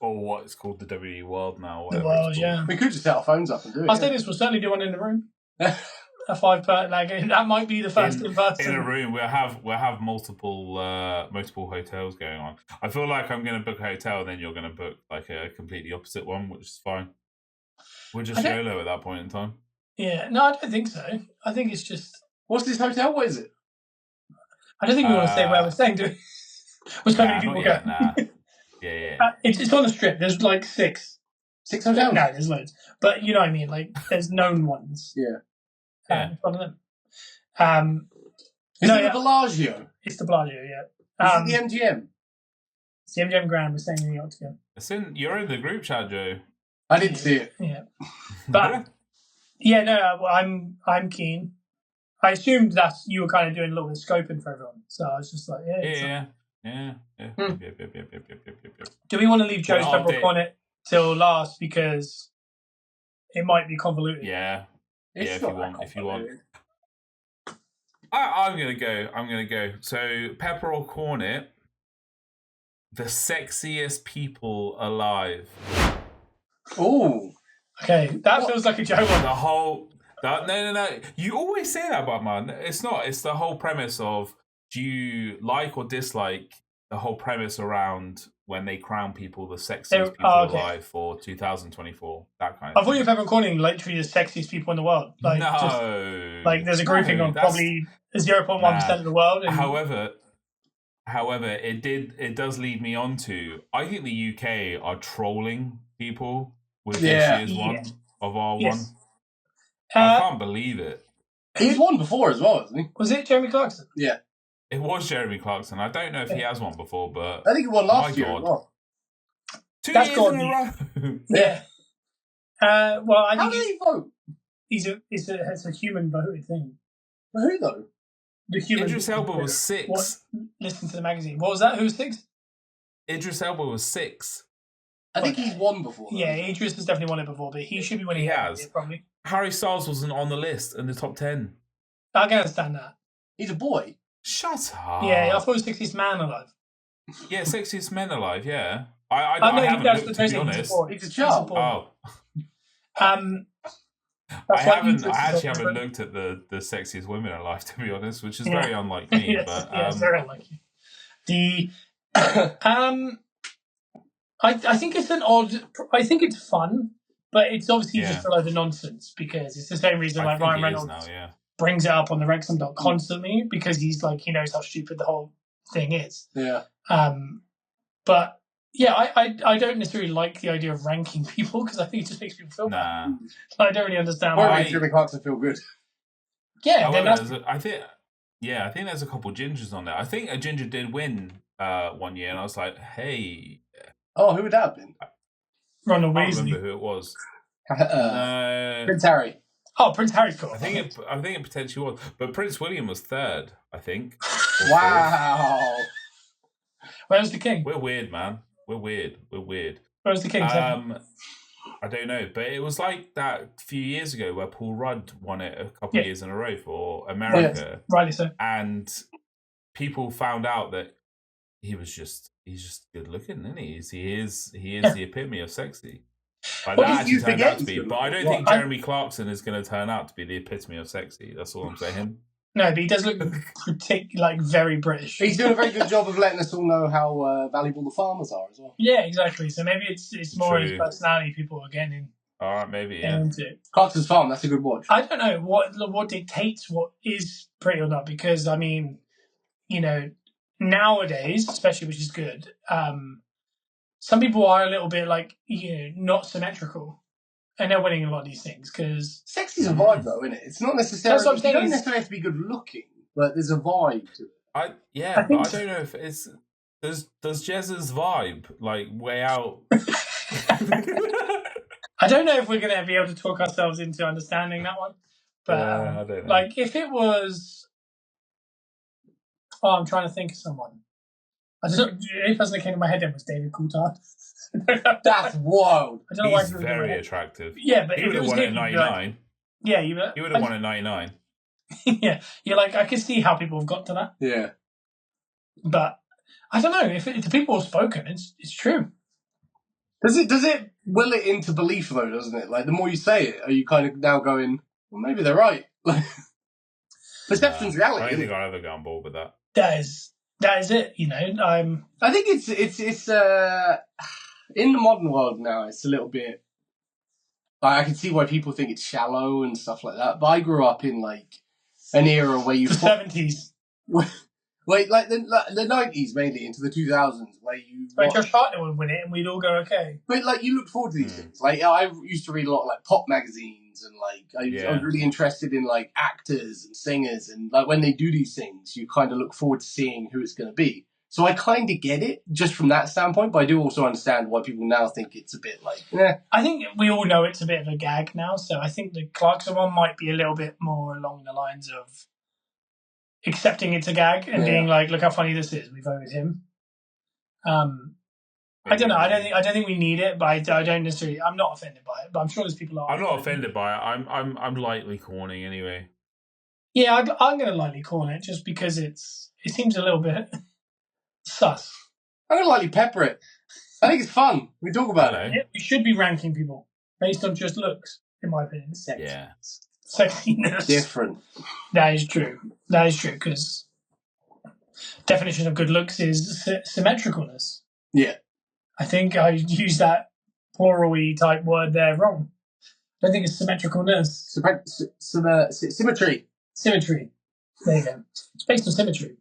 Or what it's called, the WWE World now. The World, yeah. We could just set our phones up and do it. I think this will certainly do one in the room. A 5-part, like that might be the first in person. In a room, we'll have multiple hotels going on. I feel like I'm going to book a hotel, and then you're going to book like a completely opposite one, which is fine. We're just YOLO at that point in time. Yeah, no, I don't think so. I think it's just. What's this hotel? What is it? I don't think we want to say where we're staying, do we? Where so many people go. Nah. Yeah. It's on the strip. There's like 6. 6 hotels? No, there's loads. But you know what I mean? Like, there's known ones. Yeah. It's one of them. Is it the Bellagio? It's the Bellagio, yeah. Is it the MGM? It's the MGM Grand. We're staying in the Octagon. You're in the group chat, Joe. I didn't see it. Yeah. But, yeah, no, I'm keen. I assumed that you were kind of doing a little bit of scoping for everyone. So I was just like, Yeah. Do we want to leave Joe's Peppercorn on it till last because it might be convoluted? Yeah. If you want. I'm gonna go. So Pepper or Cornet, the sexiest people alive. Oh. Okay, that feels like a Joe one. No. You always say that, but man, it's not. It's the whole premise of do you like or dislike the whole premise around when they crown people the sexiest people alive for 2024. That kind of. I thought you were peppercorning literally the sexiest people in the world. Like, no, just, like there's a grouping of probably 0.1% of the world. And... However, it does lead me on to I think the UK are trolling people with this year's one of our one. I can't believe it. He's won before as well, hasn't he? Was it Jeremy Clarkson? Yeah. It was Jeremy Clarkson. I don't know if he has one before, but I think he won last year as well. 2 years in a row. Yeah. Well, I think how did he vote? It's a human voted thing. For who though? The human. Idris Elba was 6. Listen to the magazine. What was that? Who was 6? Idris Elba was 6. I think he's won before. Though. Yeah, Idris has definitely won it before, but he should be winning. He has it, probably. Harry Styles wasn't on the list in the top 10. I can understand that. He's a boy. Shut up. Yeah, I thought it was Sexiest Man Alive. Yeah, Sexiest Men Alive, yeah. I haven't looked, to be honest. He's a child. Oh. I actually haven't looked at the Sexiest Women Alive, to be honest, which is very unlike me. Yes, but, it's very unlike you. I think it's I think it's fun, but it's obviously just a load of nonsense because it's the same reason like Ryan Reynolds brings it up on the Wrexham doc constantly because he's like, he knows how stupid the whole thing is. Yeah. But yeah, I don't necessarily like the idea of ranking people because I think it just makes people feel bad. I don't really understand why. It really makes to feel good. Yeah. I think there's a couple gingers on there. I think a ginger did win 1 year, and I was like, hey. Oh, who would that have been? Ronald Weasley. I don't remember who it was. Prince Harry. Oh, Prince Harry's cool. I think it potentially was, but Prince William was 3rd. I think. Wow. Where was the king? We're weird, man. We're weird. Where was the king? I don't know, but it was like that a few years ago where Paul Rudd won it a couple of years in a row for America. Yes, rightly so. And people found out that he's just good looking, isn't he? He is the epitome of sexy. Like, that actually turned out to be, but I don't think Jeremy Clarkson is going to turn out to be the epitome of sexy. That's all I'm saying. No, but he does look like very British. He's doing a very good job of letting us all know how valuable the farmers are as well. Yeah, exactly. So maybe it's more his personality people are getting in. All right, maybe into. Clarkson's Farm. That's a good watch. I don't know what dictates what is pretty or not because I mean, you know, nowadays, especially, which is good. Some people are a little bit like not symmetrical. And they're winning a lot of these things because sexy's a vibe, though, isn't it? It's not necessarily. You don't necessarily have to be good looking, but there's a vibe to it. I don't know if it's does Jez's vibe like way out. I don't know if we're going to be able to talk ourselves into understanding that one, but I don't know. like if it was Oh, I'm trying to think of someone. I just the only person that came to my head then was David Coulthard. That's wild. I don't know He's very attractive. Yeah, but he if would it have was won him, at 99. Yeah, he would have won at 99. Yeah, you're like, I can see how people have got to that. Yeah, but I don't know if the people have spoken. It's true. Does it will it into belief though? Doesn't it? Like the more you say it, are you kind of now going, well, maybe they're right. Perception's reality. I don't think I'll ever go on board with that. That is it. You know, I think it's in the modern world now. It's a little bit. I can see why people think it's shallow and stuff like that. But I grew up in like an era where you the 70s. Like the 90s mainly into the 2000s where you Josh Hartnett would win it and we'd all go okay. But like you look forward to these things. Like I used to read a lot of like pop magazines and like I was really interested in like actors and singers and like when they do these things you kind of look forward to seeing who it's going to be. So I kind of get it just from that standpoint, but I do also understand why people now think it's a bit like I think we all know it's a bit of a gag now, so I think the Clarkson one might be a little bit more along the lines of accepting it's a gag and being like, look how funny this is. We voted him. I don't know. I don't think we need it, but I don't necessarily. I'm not offended by it, but I'm sure there's people are. I'm not offended by it. I'm lightly corning anyway. Yeah, I'm going to lightly corn it just because it seems a little bit sus. I'm going to lightly pepper it. I think it's fun. We talk about it. Yeah, we should be ranking people based on just looks, in my opinion. Yeah. Sexiness. Different. That is true, because definition of good looks is symmetricalness. Yeah. I think I used that plural-y type word there wrong. I don't think it's symmetricalness. Symmetry. Symmetry. There you go. It's based on symmetry.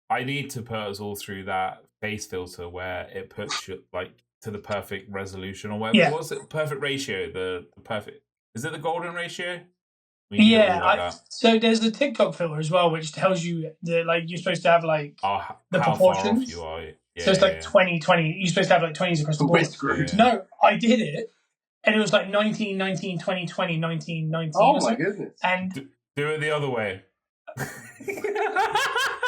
I need to put us all through that face filter where it puts you like to the perfect resolution or whatever. Yeah. What's it? Perfect ratio. The perfect. Is it the golden ratio? So there's a TikTok filter as well, which tells you that like you're supposed to have like the proportions. You are. Yeah, so it's like 20. You're supposed to have like 20s across the board. Yeah. No, I did it, and it was like 19, 19, 20, 20, 19, 19. Oh my goodness! And do it the other way. No,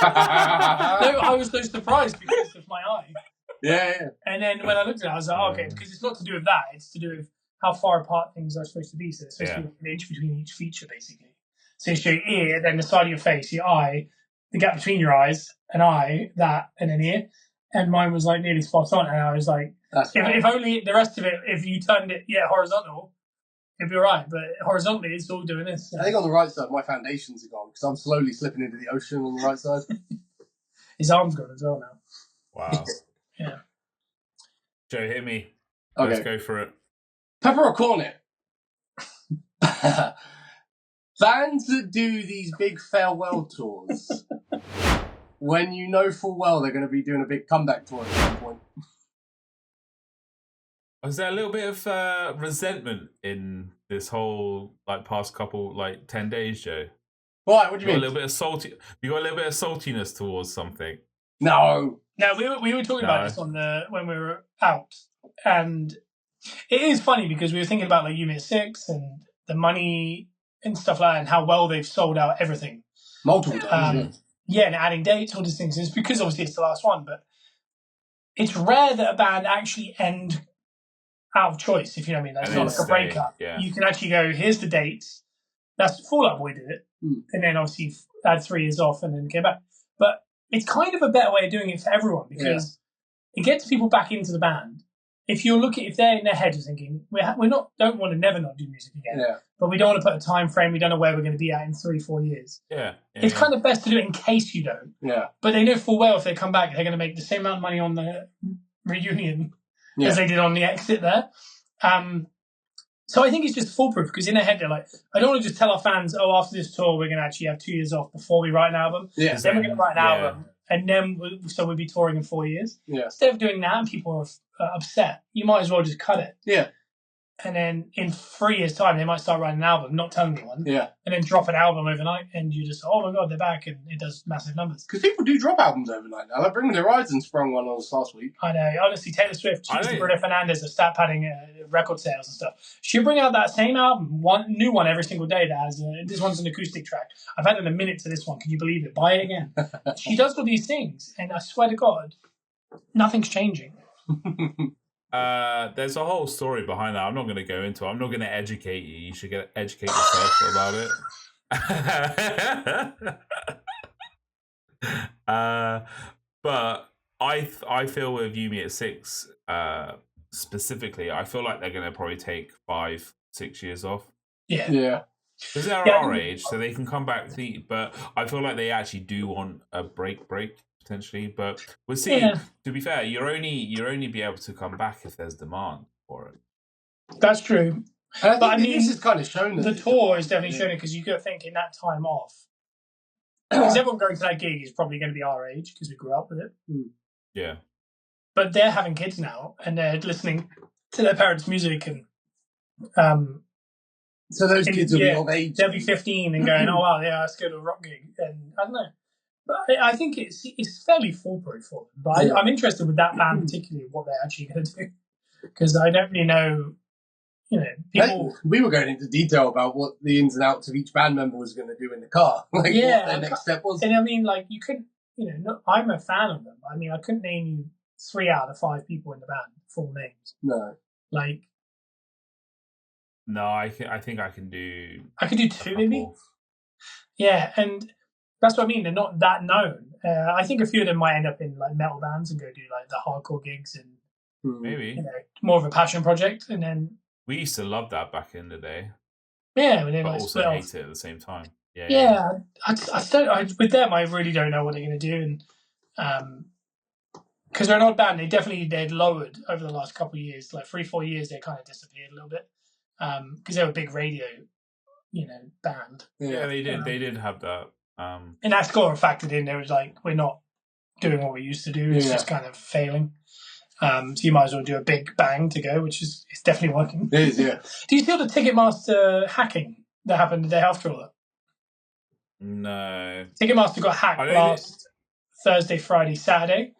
I was so surprised because of my eye. Yeah. And then when I looked at it, I was like, okay, because it's not to do with that. It's to do with how far apart things are supposed to be. So it's supposed to be an inch between each feature, basically. So it's your ear, then the side of your face, your eye, the gap between your eyes, an eye, that, and an ear. And mine was like nearly spot on. And I was like, if only the rest of it, if you turned it, horizontal, it'd be all right. But horizontally, it's all doing this. So. I think on the right side, my foundations are gone because I'm slowly slipping into the ocean on the right side. His arm's gone as well now. Wow. Yeah. Joe, hit me. Okay. Let's go for it. Pepper or corn it? Bands that do these big farewell tours, when you know full well they're going to be doing a big comeback tour at some point. Was there a little bit of resentment in this whole past couple 10 days, Joe? What do you mean? A little bit of salty. You got a little bit of saltiness towards something. No, we were talking about this when we were out, and it is funny because we were thinking about Unit 6 and the money and stuff like that and how well they've sold out everything. Multiple times. And adding dates, all these things. It's because obviously it's the last one, but it's rare that a band actually end out of choice, if you know what I mean. That's not like a breakup. Yeah. You can actually go, here's the dates. That's Fall Out Boy did it. And then obviously had 3 years off and then came back. But it's kind of a better way of doing it for everyone because it gets people back into the band. If they're in their head thinking, don't want to never not do music again, but we don't want to put a time frame, we don't know where we're going to be at in 3-4 years. It's kind of best to do it in case you don't. But they know full well if they come back, they're going to make the same amount of money on the reunion as they did on the exit there. So I think it's just foolproof because in their head they're like, I don't want to just tell our fans, after this tour we're going to actually have 2 years off before we write an album. Then we're going to write an album. And then we'll be touring in 4 years. Instead of doing that and people are upset, you might as well just cut it. and then in 3 years' time, they might start writing an album, not telling anyone, Yeah. and then drop an album overnight, and you just, oh my god, they're back, and it does massive numbers. Because people do drop albums overnight now. Like Bring Me the Horizon sprung one on us last week. I know. Honestly, Taylor Swift, she's the Bruno Fernandez of stat padding record sales and stuff. She'll bring out that same album, one new one every single day that has, this one's an acoustic track. I've had a minute to this one. Can you believe it? Buy it again. She does all these things, and I swear to God, nothing's changing. There's a whole story behind that. I'm not going to go into it. I'm not going to educate you. You should educate yourself about it. But I feel with E28 specifically, I feel like they're going to probably take 5-6 years off. Yeah. Because they're our age, so they can come back. But I feel like they actually do want a break potentially. But we'll see. Yeah. To be fair, you're only be able to come back if there's demand for it. That's true. But I mean, this is kind of shown the tour is definitely shown it, because you got to think in that time off. Because everyone going to that gig is probably going to be our age because we grew up with it. Yeah. But they're having kids now, and they're listening to their parents' music, and so those kids will be of age. They'll be 15 and going, "Oh wow, yeah, let's go to a rock gig." And I don't know, but I think it's fairly foolproof for them. But I'm interested with that band particularly, what they're actually going to do, because I don't really know. You know, people. We were going into detail about what the ins and outs of each band member was going to do in the car, like what their next step was. And I mean, like you couldn't, I'm a fan of them. I mean, I couldn't name you 3 out of 5 people in the band, full names. No, like. No, I think I can do. I could do 2 maybe. Yeah, and that's what I mean. They're not that known. I think a few of them might end up in like metal bands and go do like the hardcore gigs and maybe more of a passion project, and then. We used to love that back in the day. Yeah, but also hate it at the same time. Yeah. With them, I really don't know what they're going to do, and because they're an odd band, they'd lowered over the last couple of years, like 3-4 years, they kind of disappeared a little bit, because they were a big radio, band. Yeah, they did. They did have that. And that score factored in. They was like, we're not doing what we used to do. It's just kind of failing. So you might as well do a big bang to go, which is it's definitely working. It is, yeah. Do you see all the Ticketmaster hacking that happened the day after all that? No. Ticketmaster got hacked last Thursday, Friday, Saturday,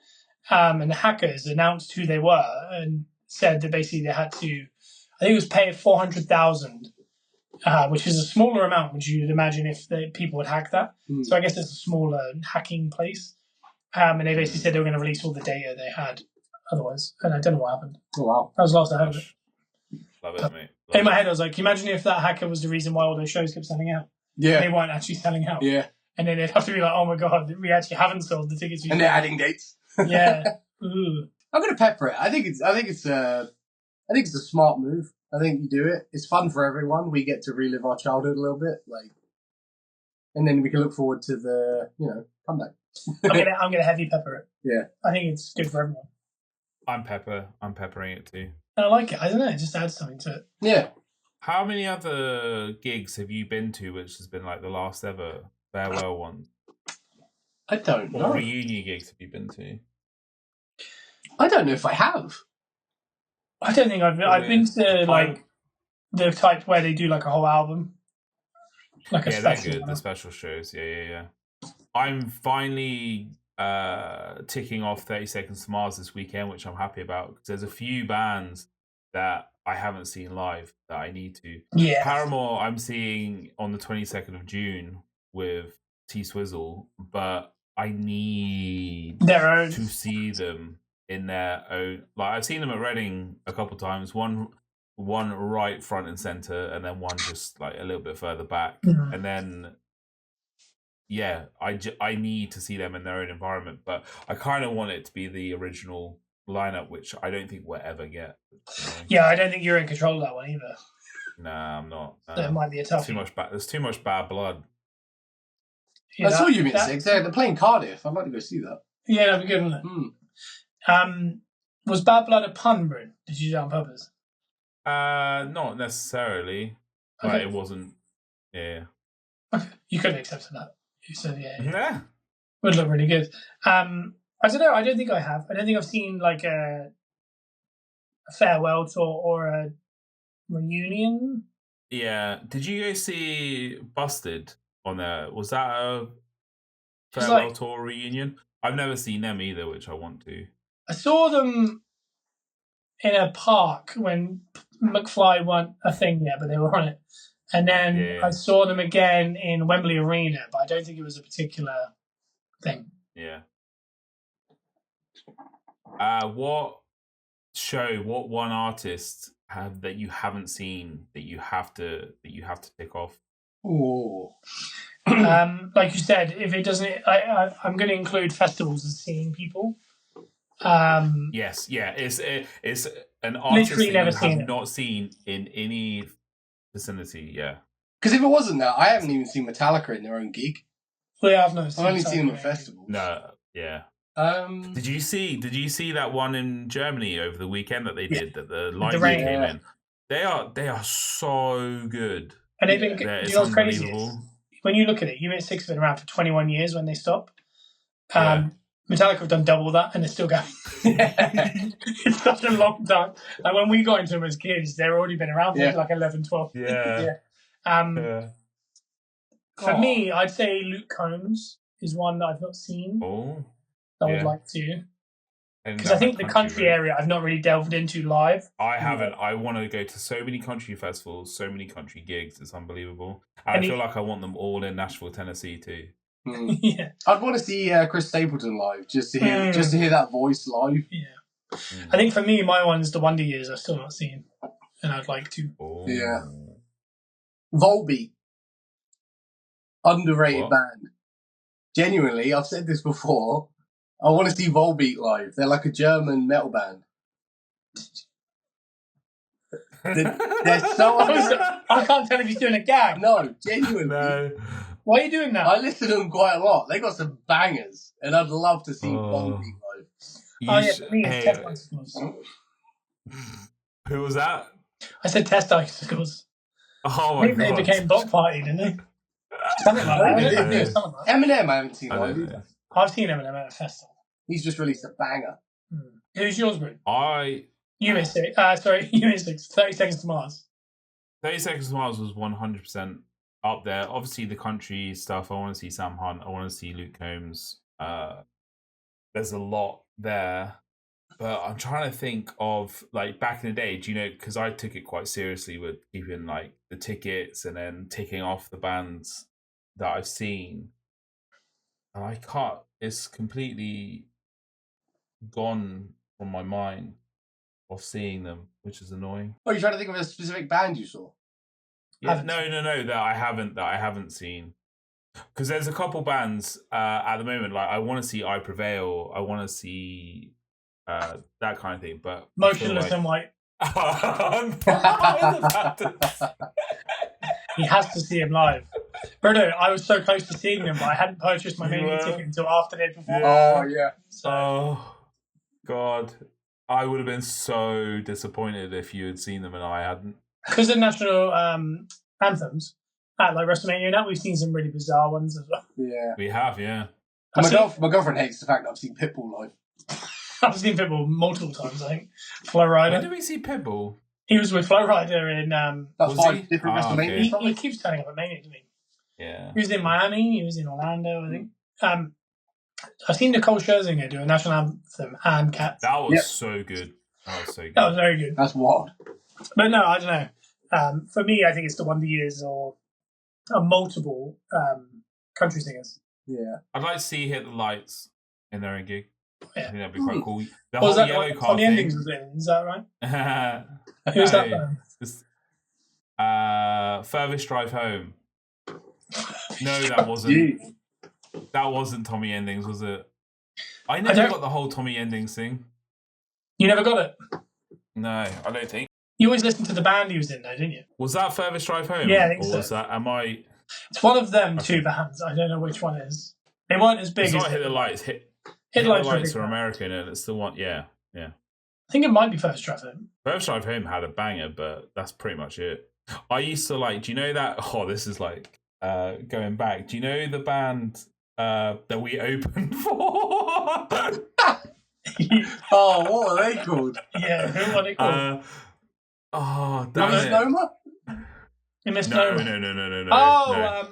and the hackers announced who they were and said that basically they had to, I think it was pay $400,000, which is a smaller amount, which you'd imagine if people would hack that. So I guess it's a smaller hacking place. And they basically said they were going to release all the data they had. Otherwise, and I don't know what happened. Oh, wow. That was the last I heard of it. Love it, mate. In my head, I was like, imagine if that hacker was the reason why all those shows kept selling out. Yeah. They weren't actually selling out. Yeah. And then they'd have to be like, oh my God, we actually haven't sold the tickets. And they're adding dates. Yeah. Ooh. I'm going to pepper it. I think it's a smart move. I think you do it. It's fun for everyone. We get to relive our childhood a little bit. And then we can look forward to the, comeback. I'm gonna heavy pepper it. Yeah. I think it's good for everyone. I'm peppering it too. And I like it. I don't know. It just adds something to it. Yeah. How many other gigs have you been to which has been like the last ever farewell one? I don't know. What reunion gigs have you been to? I don't know if I have. I don't think I've been to like the type where they do like a whole album. Like a special. They're good. The special shows. Yeah. I'm finally ticking off 30 Seconds to Mars this weekend, which I'm happy about because there's a few bands that I haven't seen live that I need to. Yeah. Paramore I'm seeing on the 22nd of June with T-Swizzle, but I need to see them in their own. Like I've seen them at Reading a couple times. One right front and center, and then one just like a little bit further back, and then. Yeah, I need to see them in their own environment, but I kind of want it to be the original lineup, which I don't think we'll ever get. Yeah, I don't think you're in control of that one either. Nah, I'm not. So it might be a tough. There's too much bad blood. I saw you at 6. They're playing Cardiff. I'd like to go see that. Yeah, that'd be good, wouldn't it? Was Bad Blood a pun, Bruno? Did you do that on purpose? Not necessarily. Okay. But it wasn't. Yeah. Okay. You could have accepted that. You said, yeah. Yeah. Would look really good. I don't know. I don't think I have. I don't think I've seen like a farewell tour or a reunion. Yeah. Did you go see Busted on there? Was that a farewell tour reunion? I've never seen them either, which I want to. I saw them in a park when McFly weren't a thing yet, but they were on it. And then I saw them again in Wembley Arena, but I don't think it was a particular thing. Yeah. What one artist that you haven't seen that you have to tick off? Oh. Like you said, if it doesn't, I'm going to include festivals as seeing people. Yes, yeah, it's an artist that you have not seen in any vicinity. Yeah, because if it wasn't that, I haven't even seen Metallica in their own gig. Well, yeah, I've only seen them at festivals. No, yeah. Did you see that one in Germany over the weekend that they did that the light came in? They are so good, and they've been. You know what's crazy is, when you look at it, U28 have been around for 21 years when they stop. Metallica have done double that, and they're still going. It's such a long time. Like when we got into them as kids, they've already been around for like 11, 12 years. For me, I'd say Luke Combs is one that I've not seen. Oh, I would like to. Because I think the country area I've not really delved into live. I haven't. I want to go to so many country festivals, so many country gigs. It's unbelievable. And I feel like I want them all in Nashville, Tennessee too. Yeah, I'd want to see Chris Stapleton live just to hear that voice live. Yeah, I think for me, my one's the Wonder Years. I've still not seen, and I'd like to. Oh. Yeah, Volbeat, underrated band. Genuinely, I've said this before. I want to see Volbeat live. They're like a German metal band. They're so. I can't tell if he's doing a gag. No, genuinely. No. Why are you doing that? I listen to them quite a lot. They got some bangers, and I'd love to see Volbeat live. For me, it's Test Icicles. Who was that? I said Test Icicles. Oh my God. They became Block Party, didn't they? Something like that. Eminem, I haven't seen live either. I've seen Eminem at a festival. He's just released a banger. Who's yours, Bruno? U28. Sorry, U28. 30 Seconds to Mars. 30 Seconds to Mars was 100% up there. Obviously, the country stuff. I want to see Sam Hunt. I want to see Luke Combs. There's a lot there. But I'm trying to think of, like, back in the day, do you know, because I took it quite seriously with keeping, like, the tickets and then ticking off the bands that I've seen. And I can't, it's completely gone from my mind of seeing them, which is annoying. Oh, you're trying to think of a specific band you saw? Yeah, no, that I haven't seen. Because there's a couple bands at the moment, like I want to see I Prevail, I want to see that kind of thing, but Motionless in White. He has to see him live. Bruno, I was so close to seeing them, but I hadn't purchased my Mania ticket until after they'd performed. Oh, yeah. So. Oh, God. I would have been so disappointed if you had seen them and I hadn't. Because of national anthems, at like Wrestlemania now, we've seen some really bizarre ones as well. Yeah. We have, yeah. My girlfriend hates the fact that I've seen Pitbull live. I've seen Pitbull multiple times, I think. Flo Rida. When did we see Pitbull? He was with Flo Rida in... That's 5 different WrestleMania. Okay. He keeps turning up at Mania, doesn't he? Yeah. He was in Miami. He was in Orlando, I think. I've seen Nicole Scherzinger do a national anthem and Cats. That was so good. That was so good. That was very good. That's wild. But no, I don't know. For me, I think it's the Wonder Years or multiple country singers. Yeah. I'd like to see Hit the Lights in their own gig. Yeah. I think that'd be quite cool. The whole whole yellow card thing. Endings was in, is that right? Who's that band? Furthest Drive Home. No, that wasn't. That wasn't Tommy Endings, was it? I never got the whole Tommy Endings thing. You never got it? No, I don't think. You always listened to the band he was in, though, didn't you? Was that Furthest Drive Home? Yeah, I think or so. Was that? Am I? It's one of them two bands. I don't know which one it is. They weren't as big. It's as not Hit the Lights. Hit the Lights are American, and it's the one. Yeah. I think it might be Furthest Drive Home. Furthest Drive Home had a banger, but that's pretty much it. I used to like. Do you know that? Oh, this is like going back. Do you know the band that we opened for? Oh, what are they called? Yeah, who are they called? Oh, damn it. Misnomer? No.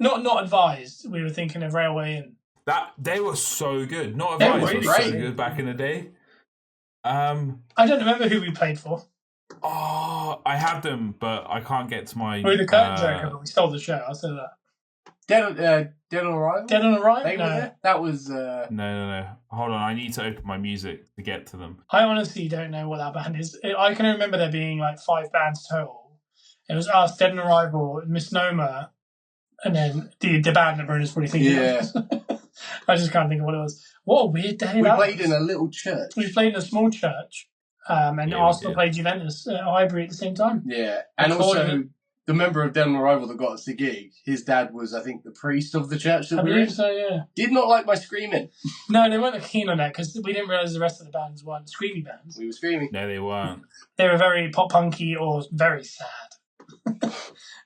Oh, not advised. We were thinking of Railway and they were so good. Not advised was so good back in the day. I don't remember who we played for. Oh, I have them, but I can't get to my. We're the curtain joker, but we stole the show. I'll say that. Dead on Arrival? Dead on Arrival? They were there? That was... No. Hold on, I need to open my music to get to them. I honestly don't know what that band is. I can remember there being like 5 bands total. It was us, Dead on Arrival, Misnomer, and then the band that Bruno's probably thinking of. I just can't think of what it was. What a weird day we played in a little church. We played in a small church, and Arsenal played Juventus at Highbury at the same time. Yeah, and also the member of Dead on Arrival that got us the gig, his dad was, I think, the priest of the church that we were in. So, yeah. Did not like my screaming. No, they weren't keen on that because we didn't realise the rest of the bands weren't screamy bands. We were screaming. No, they weren't. They were very pop-punky or very sad.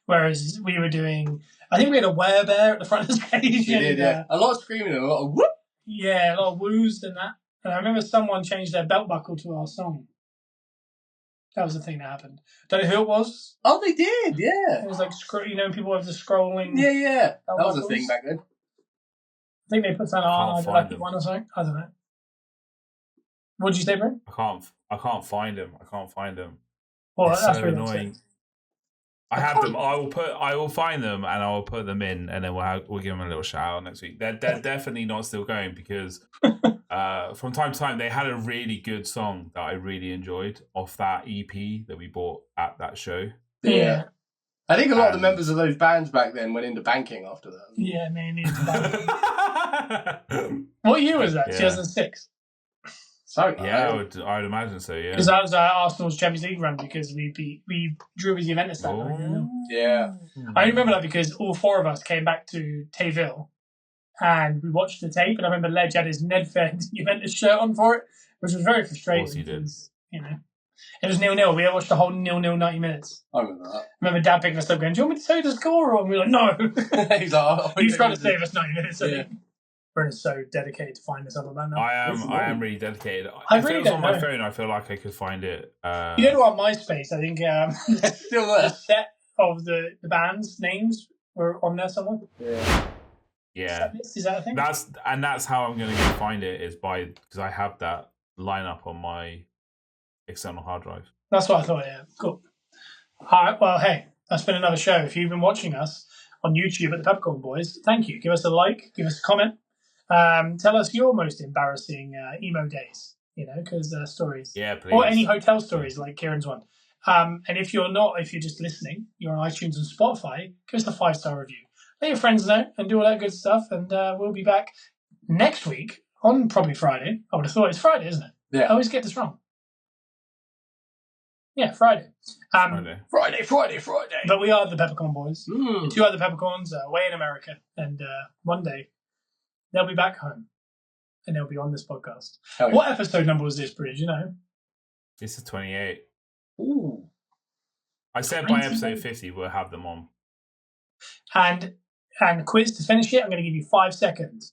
Whereas we were doing... I think we had a werebear at the front of the stage. We did, yeah. A lot of screaming and a lot of whoop. Yeah, a lot of woos and that. And I remember someone changed their belt buckle to our song. That was the thing that happened. Don't know who it was. Oh, they did, yeah. It was like, people have the scrolling. Yeah. That was a thing back then. I think they put that on like one or something. I don't know. What did you say, Brent? I can't find them. Well, it's that's so really annoying. I have them. I will find them and I will put them in, and then we'll give them a little shout out next week. They're definitely not still going because from time to time they had a really good song that I really enjoyed off that EP that we bought at that show. Yeah. I think a lot of the members of those bands back then went into banking after that. Yeah, maybe. What year was that? 2006. So yeah, I would imagine so. Yeah, because that was Arsenal's Champions League run because we drew with Juventus that night. Yeah, I remember that because all 4 of us came back to Tayville and we watched the tape, and I remember Ledge had his Nedved Juventus shirt on for it, which was very frustrating. Of course he did. It was 0-0. We watched the whole 0-0 90 minutes. I remember that. I remember Dad picking us up going, "Do you want me to tell you the score?" And we were like, "No." He's like, "He's trying to save us 90 minutes." Bruno's so dedicated to find this other band now. I am really dedicated. If it was on my phone, I feel like I could find it. You know what? MySpace, I think still there. The set of the band's names were on there somewhere. Yeah. Is that a thing? That's how I'm going to find it is because I have that lineup on my external hard drive. That's what I thought. Yeah, cool. All right. Well, hey, that's been another show. If you've been watching us on YouTube at the Peppercorn Boys, thank you. Give us a like. Give us a comment. Tell us your most embarrassing emo days, because stories. Yeah, please. Or any hotel stories like Kieran's one. And if you're just listening, you're on iTunes and Spotify, give us a 5-star review. Let your friends know and do all that good stuff. And we'll be back next week on probably Friday. I would have thought it's Friday, isn't it? Yeah. I always get this wrong. Yeah, Friday. Friday. But we are the Peppercorn Boys. The 2 other Peppercorns are away in America. And one day, they'll be back home, and they'll be on this podcast. What episode number was this, Bridge? This is 28. Ooh. I said by episode 50 we'll have them on. And quiz to finish it, I'm going to give you 5 seconds.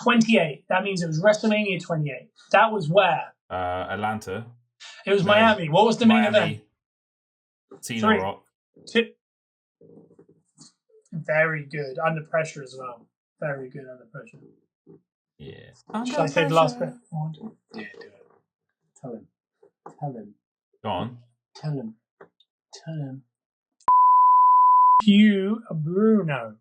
28. That means it was Wrestlemania 28. That was where? Atlanta. It was Miami. What was the main event? Tino Rock. 2. Very good. Under pressure as well. Very good under pressure. Yeah. Should I say the last bit? Yeah, do it. Tell him. Go on. Tell him. You, Bruno.